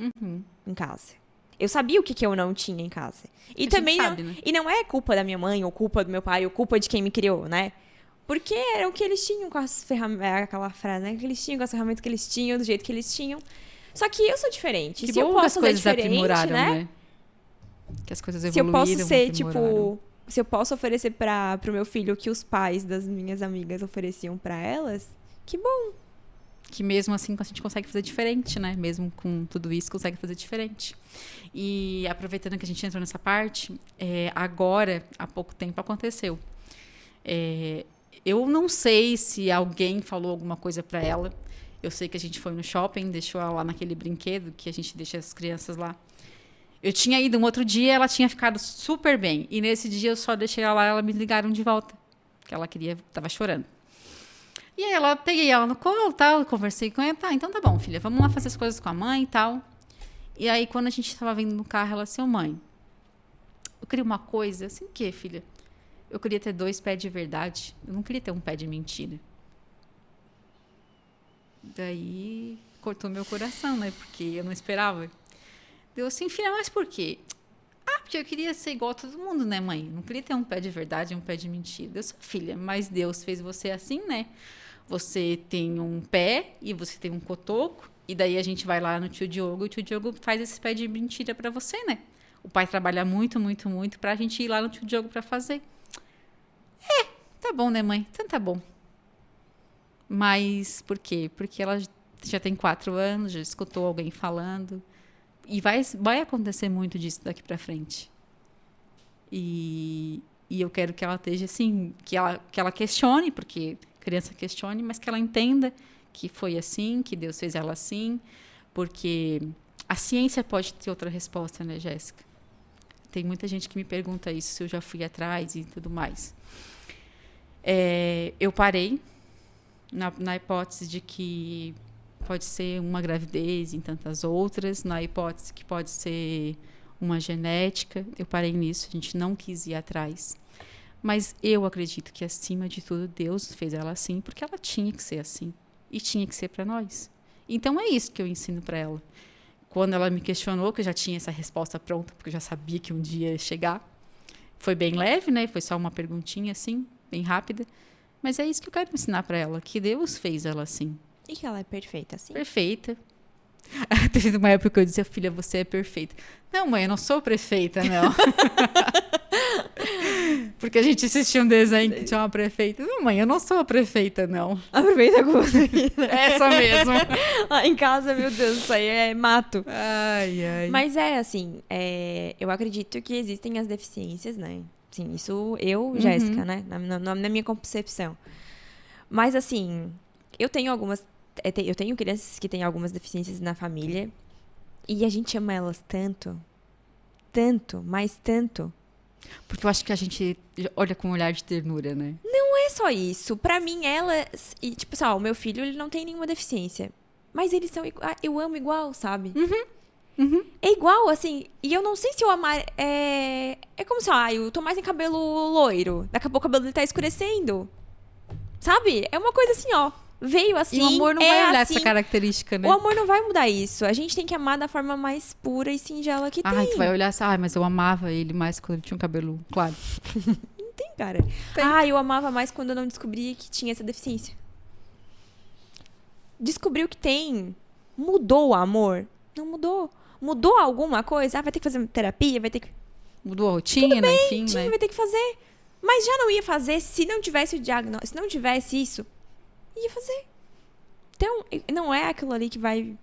[SPEAKER 1] em casa. Eu sabia o que eu não tinha em casa. E também
[SPEAKER 2] sabe, né?
[SPEAKER 1] E não é culpa da minha mãe, ou culpa do meu pai, ou culpa de quem me criou, né? Porque era o que eles tinham com as ferramentas, aquela frase, né? Que eles tinham com as ferramentas que eles tinham, do jeito que eles tinham. Só que eu sou diferente.
[SPEAKER 2] Que
[SPEAKER 1] se
[SPEAKER 2] bom
[SPEAKER 1] eu posso
[SPEAKER 2] que as
[SPEAKER 1] fazer
[SPEAKER 2] coisas
[SPEAKER 1] diferente, né?
[SPEAKER 2] Que as coisas
[SPEAKER 1] se eu
[SPEAKER 2] evoluíram,
[SPEAKER 1] posso ser, tipo... Se eu posso oferecer pro meu filho o que os pais das minhas amigas ofereciam pra elas, que bom.
[SPEAKER 2] Que mesmo assim a gente consegue fazer diferente, né? Mesmo com tudo isso, consegue fazer diferente. E aproveitando que a gente entrou nessa parte, agora, há pouco tempo, aconteceu. Eu não sei se alguém falou alguma coisa pra ela. Eu sei que a gente foi no shopping, deixou ela lá naquele brinquedo que a gente deixa as crianças lá. Eu tinha ido um outro dia, ela tinha ficado super bem. E nesse dia eu só deixei ela lá, ela me ligaram de volta. Que ela tava chorando. E aí peguei ela no colo, tal, conversei com ela. Tá, então tá bom, filha, vamos lá fazer as coisas com a mãe e tal. E aí quando a gente tava vindo no carro, ela assim, mãe, eu queria uma coisa. Assim, o quê, filha? Eu queria ter 2 pés de verdade. Eu não queria ter um pé de mentira. Daí cortou meu coração, né? Porque eu não esperava. Deu assim, filha, mas por quê? Porque eu queria ser igual a todo mundo, né, mãe? Não queria ter um pé de verdade e um pé de mentira. Eu sou filha, mas Deus fez você assim, né? Você tem um pé e você tem um cotoco. E daí a gente vai lá no tio Diogo e o tio Diogo faz esse pé de mentira pra você, né? O pai trabalha muito, muito, muito pra gente ir lá no tio Diogo pra fazer. Tá bom, né, mãe? Então tá bom. Mas por quê? Porque ela já tem 4 anos, já escutou alguém falando. E vai acontecer muito disso daqui pra frente. E eu quero que ela esteja assim, que ela questione, porque criança questione, mas que ela entenda que foi assim, que Deus fez ela assim, porque A ciência pode ter outra resposta, né, Jéssica? Tem muita gente que me pergunta isso, se eu já fui atrás e tudo mais. Eu parei na hipótese de que pode ser uma gravidez em tantas outras, na hipótese que pode ser uma genética. Eu parei nisso, a gente não quis ir atrás. Mas eu acredito que, acima de tudo, Deus fez ela assim, porque ela tinha que ser assim. E tinha que ser para nós. Então, é isso que eu ensino para ela. Quando ela me questionou, que eu já tinha essa resposta pronta, porque eu já sabia que um dia ia chegar. Foi bem leve, né? Foi só uma perguntinha, assim, bem rápida. Mas é isso que eu quero ensinar para ela, que Deus fez ela assim.
[SPEAKER 1] E que ela é perfeita, assim.
[SPEAKER 2] Perfeita. Teve uma época que eu dizia, filha, você é perfeita. Não, mãe, eu não sou perfeita, não. Porque a gente assistia um desenho que tinha uma prefeita. Não, mãe, eu não sou a prefeita, não.
[SPEAKER 1] A prefeita com você.
[SPEAKER 2] Essa mesmo.
[SPEAKER 1] Lá em casa, meu Deus, isso aí é mato.
[SPEAKER 2] Ai, ai.
[SPEAKER 1] Mas assim, eu acredito que existem as deficiências, né? Sim, isso Jéssica, né? Na minha concepção. Mas assim, eu tenho crianças que têm algumas deficiências na família. E a gente ama elas tanto. Tanto, mas tanto.
[SPEAKER 2] Porque eu acho que a gente olha com um olhar de ternura, né?
[SPEAKER 1] Não é só isso. Pra mim, elas... E, tipo, o meu filho, ele não tem nenhuma deficiência. Mas eles são... Eu amo igual, sabe? É igual, assim... E eu não sei se eu amar... É como se, eu tô mais em cabelo loiro. Daqui a pouco o cabelo dele tá escurecendo. Sabe? É uma coisa assim, ó. Veio assim,
[SPEAKER 2] e o amor não vai olhar
[SPEAKER 1] assim.
[SPEAKER 2] essa característica, né?
[SPEAKER 1] O amor não vai mudar isso. A gente tem que amar da forma mais pura e singela que tem.
[SPEAKER 2] Tu vai olhar assim, mas eu amava ele mais quando ele tinha um cabelo claro.
[SPEAKER 1] Não tem, cara. Eu amava mais quando eu não descobri que tinha essa deficiência. Descobriu que tem. Mudou o amor? Não mudou. Mudou alguma coisa? Vai ter que fazer terapia? Vai ter que...
[SPEAKER 2] Mudou a rotina, enfim, né?
[SPEAKER 1] Vai ter que fazer. Mas já não ia fazer se não tivesse o diagnóstico. Se não tivesse isso, ia fazer. Então, não é aquilo ali que vai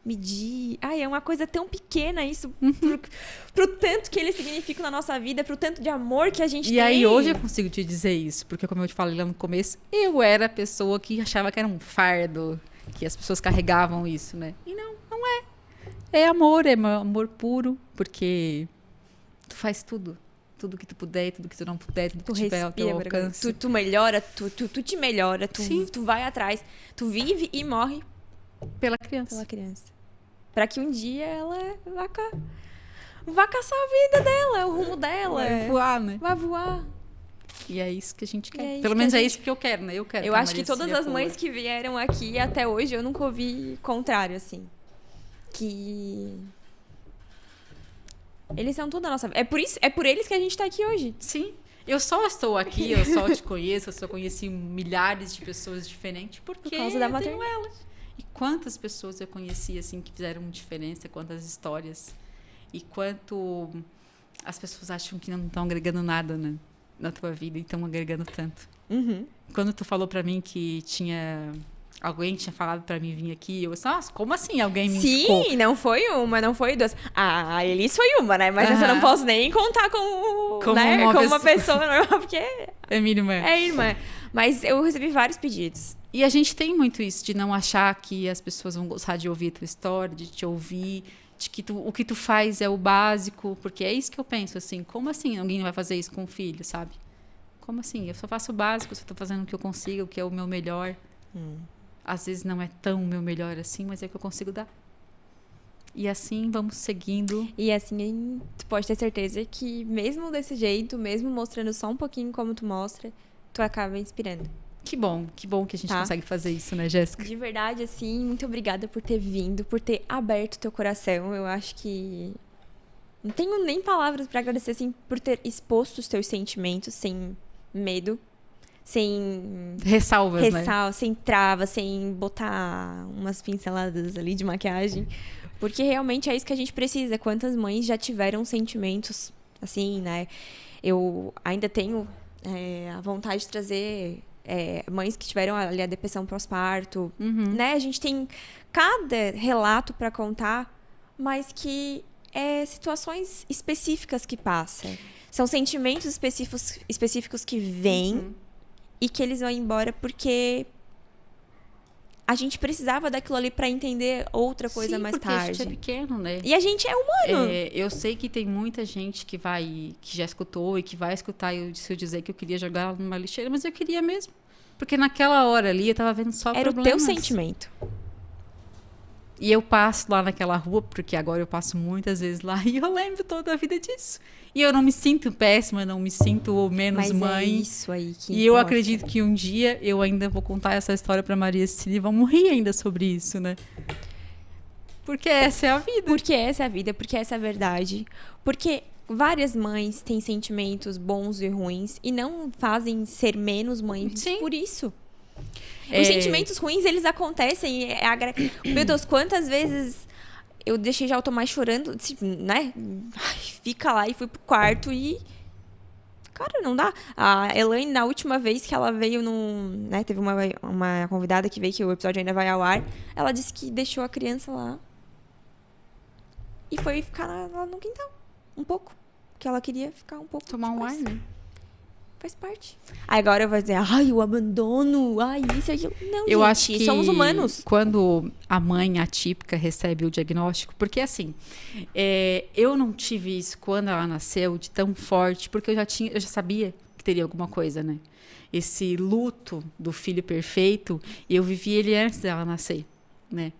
[SPEAKER 1] medir. É uma coisa tão pequena isso. Pro tanto que ele significa na nossa vida, pro tanto de amor que a gente tem.
[SPEAKER 2] E aí, hoje eu consigo te dizer isso. Porque, como eu te falei lá no começo, eu era a pessoa que achava que era um fardo. Que as pessoas carregavam isso, né? E não é. É amor, é amor puro. Porque tu faz tudo. Tudo que tu puder, tudo que tu não puder, tudo que tiver ao teu alcance.
[SPEAKER 1] Tu melhora, tu te melhora, tu vai atrás. Tu vive e morre
[SPEAKER 2] pela criança.
[SPEAKER 1] Pra que um dia ela vá caçar a vida dela, o rumo dela.
[SPEAKER 2] Vai voar, né?
[SPEAKER 1] Vai voar.
[SPEAKER 2] E é isso que a gente quer. Pelo menos é isso que eu quero, né?
[SPEAKER 1] Eu acho que todas as mães que vieram aqui até hoje, eu nunca ouvi contrário, assim. Que... Eles são tudo a nossa vida. É por eles que a gente tá aqui hoje.
[SPEAKER 2] Sim. Eu só estou aqui, eu só te conheço, eu só conheci milhares de pessoas diferentes por
[SPEAKER 1] causa da maternidade.
[SPEAKER 2] Elas. E quantas pessoas eu conheci, assim, que fizeram diferença, quantas histórias. E quanto as pessoas acham que não estão agregando nada, né, na tua vida e estão agregando tanto. Quando tu falou pra mim que alguém tinha falado pra mim vir aqui, eu disse, nossa, como assim alguém me indicou?
[SPEAKER 1] Sim, não foi uma, não foi duas. A Elis foi uma, né? Mas essa eu não posso nem contar como uma pessoa normal, porque...
[SPEAKER 2] É minha irmã.
[SPEAKER 1] É irmã. Mas eu recebi vários pedidos.
[SPEAKER 2] E a gente tem muito isso, de não achar que as pessoas vão gostar de ouvir a tua história, de te ouvir, de que o que tu faz é o básico, porque é isso que eu penso, assim, como assim alguém vai fazer isso com o filho, sabe? Como assim? Eu só faço o básico, só tô fazendo o que eu consigo, o que é o meu melhor. Às vezes não é tão o meu melhor assim, mas é o que eu consigo dar. E assim vamos seguindo.
[SPEAKER 1] E assim, tu pode ter certeza que mesmo desse jeito, mesmo mostrando só um pouquinho como tu mostra, tu acaba inspirando.
[SPEAKER 2] Que bom que a gente consegue fazer isso, né, Jéssica?
[SPEAKER 1] De verdade, assim, muito obrigada por ter vindo, por ter aberto teu coração. Eu acho que não tenho nem palavras pra agradecer, assim, por ter exposto os teus sentimentos sem medo. Sem
[SPEAKER 2] ressalvas, né?
[SPEAKER 1] Sem travas, sem botar umas pinceladas ali de maquiagem. Porque realmente é isso que a gente precisa. Quantas mães já tiveram sentimentos assim, né? Eu ainda tenho a vontade de trazer mães que tiveram ali a depressão pós-parto. Né? A gente tem cada relato para contar, mas que situações específicas que passam. São sentimentos específicos que vêm. E que eles vão embora porque a gente precisava daquilo ali pra entender outra coisa mais
[SPEAKER 2] porque
[SPEAKER 1] tarde.
[SPEAKER 2] a gente é pequeno, né?
[SPEAKER 1] E a gente é humano.
[SPEAKER 2] Eu sei que tem muita gente que já escutou e que vai escutar se eu dizer que eu queria jogar ela numa lixeira, mas eu queria mesmo. Porque naquela hora ali eu tava vendo só
[SPEAKER 1] Era
[SPEAKER 2] problemas.
[SPEAKER 1] o teu sentimento.
[SPEAKER 2] E eu passo lá naquela rua, porque agora eu passo muitas vezes lá, e eu lembro toda a vida disso. E eu não me sinto péssima, não me sinto menos
[SPEAKER 1] Mas
[SPEAKER 2] mãe.
[SPEAKER 1] é isso aí que
[SPEAKER 2] E eu
[SPEAKER 1] importa.
[SPEAKER 2] acredito que um dia eu ainda vou contar essa história pra Maria Cecília e vamos rir ainda sobre isso, né? Porque essa é a vida.
[SPEAKER 1] Porque essa é a vida, porque essa é a verdade. Porque várias mães têm sentimentos bons e ruins e não fazem ser menos mães
[SPEAKER 2] Sim.
[SPEAKER 1] por isso. Os sentimentos ruins, eles acontecem. Meu Deus, quantas vezes eu deixei já o Tomás chorando, tipo, né? Ai, fica lá e fui pro quarto e... Cara, não dá. A Elaine, na última vez que ela veio num... Né, teve uma convidada que veio, que o episódio ainda vai ao ar. Ela disse que deixou a criança lá. E foi ficar lá no quintal. Um pouco. Que ela queria ficar um pouco.
[SPEAKER 2] Tomar um ar,
[SPEAKER 1] mais.
[SPEAKER 2] né?
[SPEAKER 1] Faz parte. Aí agora eu vou dizer, ai, o abandono, ai, isso e aquilo. Não,
[SPEAKER 2] Eu
[SPEAKER 1] gente,
[SPEAKER 2] acho que
[SPEAKER 1] somos humanos.
[SPEAKER 2] quando a mãe atípica recebe o diagnóstico, porque assim, eu não tive isso quando ela nasceu de tão forte, porque eu já sabia que teria alguma coisa, né? Esse luto do filho perfeito, eu vivi ele antes dela nascer, né?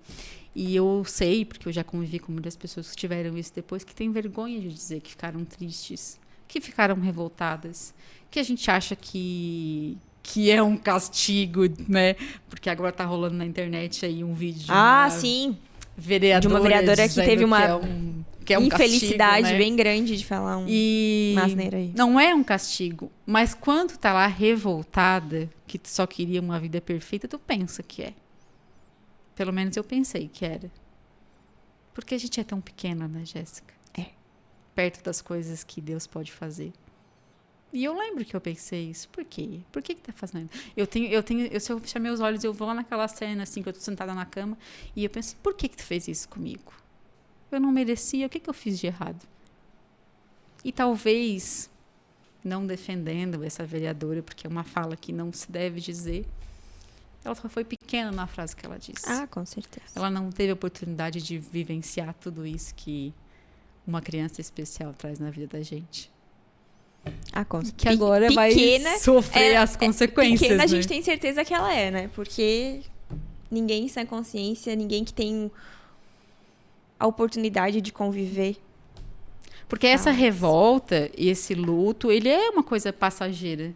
[SPEAKER 2] E eu sei, porque eu já convivi com muitas pessoas que tiveram isso depois, que têm vergonha de dizer que ficaram tristes, que ficaram revoltadas, que a gente acha que é um castigo, né? Porque agora tá rolando na internet aí um vídeo de uma
[SPEAKER 1] Sim.
[SPEAKER 2] vereadora,
[SPEAKER 1] De uma vereadora que teve uma
[SPEAKER 2] que é um
[SPEAKER 1] infelicidade
[SPEAKER 2] castigo, né?
[SPEAKER 1] bem grande de falar uma asneira aí.
[SPEAKER 2] Não é um castigo, mas quando tá lá revoltada, que tu só queria uma vida perfeita, tu pensa que é. Pelo menos eu pensei que era. Porque a gente é tão pequena, né, Jéssica?
[SPEAKER 1] É.
[SPEAKER 2] Perto das coisas que Deus pode fazer. E eu lembro que eu pensei isso. Por quê? Por que tá fazendo? Se eu fechar meus olhos, eu vou lá naquela cena, assim, que eu tô sentada na cama, e eu penso, por que tu fez isso comigo? Eu não merecia, o que eu fiz de errado? E talvez, não defendendo essa vereadora, porque é uma fala que não se deve dizer, ela só foi pequena na frase que ela disse.
[SPEAKER 1] Ah, com certeza.
[SPEAKER 2] Ela não teve a oportunidade de vivenciar tudo isso que uma criança especial traz na vida da gente. Que agora
[SPEAKER 1] pequena,
[SPEAKER 2] vai sofrer as consequências.
[SPEAKER 1] Pequena,
[SPEAKER 2] né?
[SPEAKER 1] a gente tem certeza que ela é, né? Porque ninguém sem consciência, ninguém que tem a oportunidade de conviver.
[SPEAKER 2] Porque essa revolta e esse luto, ele é uma coisa passageira.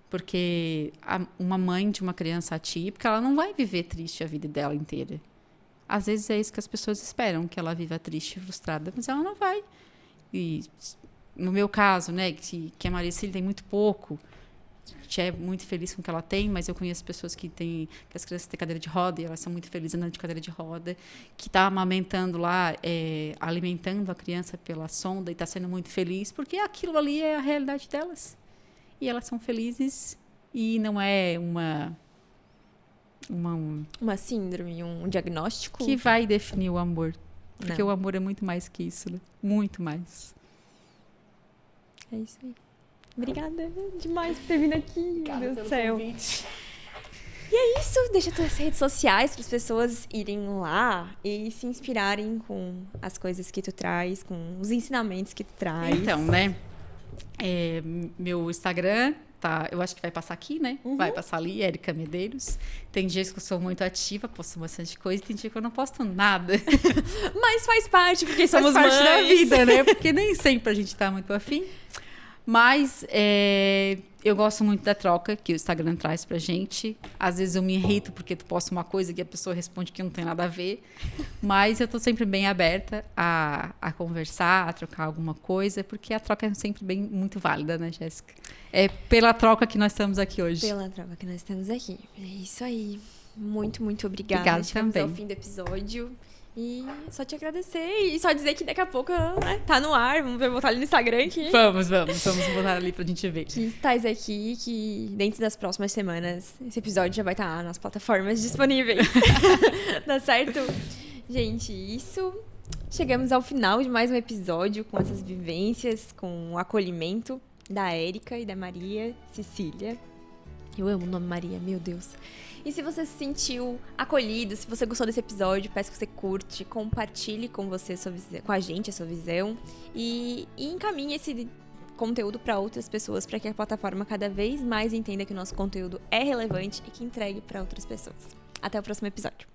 [SPEAKER 2] Porque uma mãe de uma criança atípica, ela não vai viver triste a vida dela inteira. Às vezes é isso que as pessoas esperam, que ela viva triste e frustrada, mas ela não vai. E no meu caso, né, que a Maria Cecília tem muito pouco, a gente é muito feliz com o que ela tem, mas eu conheço pessoas que as crianças têm cadeira de roda e elas são muito felizes andando de cadeira de roda, que está amamentando lá, alimentando a criança pela sonda e está sendo muito feliz, porque aquilo ali é a realidade delas. E elas são felizes e não é uma
[SPEAKER 1] síndrome, um diagnóstico
[SPEAKER 2] que vai definir o amor. Porque
[SPEAKER 1] Não.
[SPEAKER 2] o amor é muito mais que isso, né? Muito mais.
[SPEAKER 1] É isso aí. Obrigada demais por ter vindo aqui, meu Deus do céu. E é isso, deixa tuas redes sociais para as pessoas irem lá e se inspirarem com as coisas que tu traz, com os ensinamentos que tu traz.
[SPEAKER 2] Então, né? Meu Instagram, tá, eu acho que vai passar aqui, né?
[SPEAKER 1] Uhum.
[SPEAKER 2] Vai passar ali, Érica Medeiros. Tem dias que eu sou muito ativa, posto bastante coisa, tem dia que eu não posto nada.
[SPEAKER 1] Mas faz parte, porque somos
[SPEAKER 2] Faz parte
[SPEAKER 1] mães.
[SPEAKER 2] da vida, né? Porque nem sempre a gente tá muito afim. Mas eu gosto muito da troca que o Instagram traz pra gente. Às vezes eu me irrito porque tu posta uma coisa que a pessoa responde que não tem nada a ver. Mas eu tô sempre bem aberta a conversar, a trocar alguma coisa, porque a troca é sempre muito válida, né, Jéssica? É pela troca que nós estamos aqui hoje.
[SPEAKER 1] Pela troca que nós estamos aqui. É isso aí. Muito, muito obrigada.
[SPEAKER 2] Obrigada
[SPEAKER 1] Chegamos
[SPEAKER 2] também.
[SPEAKER 1] ao fim do episódio. E só te agradecer e só dizer que daqui a pouco, né, tá no ar. Vamos botar ali no Instagram que...
[SPEAKER 2] Vamos botar ali pra gente ver.
[SPEAKER 1] Que tais aqui, que dentro das próximas semanas esse episódio já vai estar nas plataformas disponíveis. Tá certo? Gente, isso. Chegamos ao final de mais um episódio com essas vivências, com o acolhimento da Érica e da Maria Cecília. Eu amo o nome Maria, meu Deus. E se você se sentiu acolhido, se você gostou desse episódio, peço que você curte, compartilhe com a gente a sua visão e encaminhe esse conteúdo para outras pessoas, para que a plataforma cada vez mais entenda que o nosso conteúdo é relevante e que entregue para outras pessoas. Até o próximo episódio.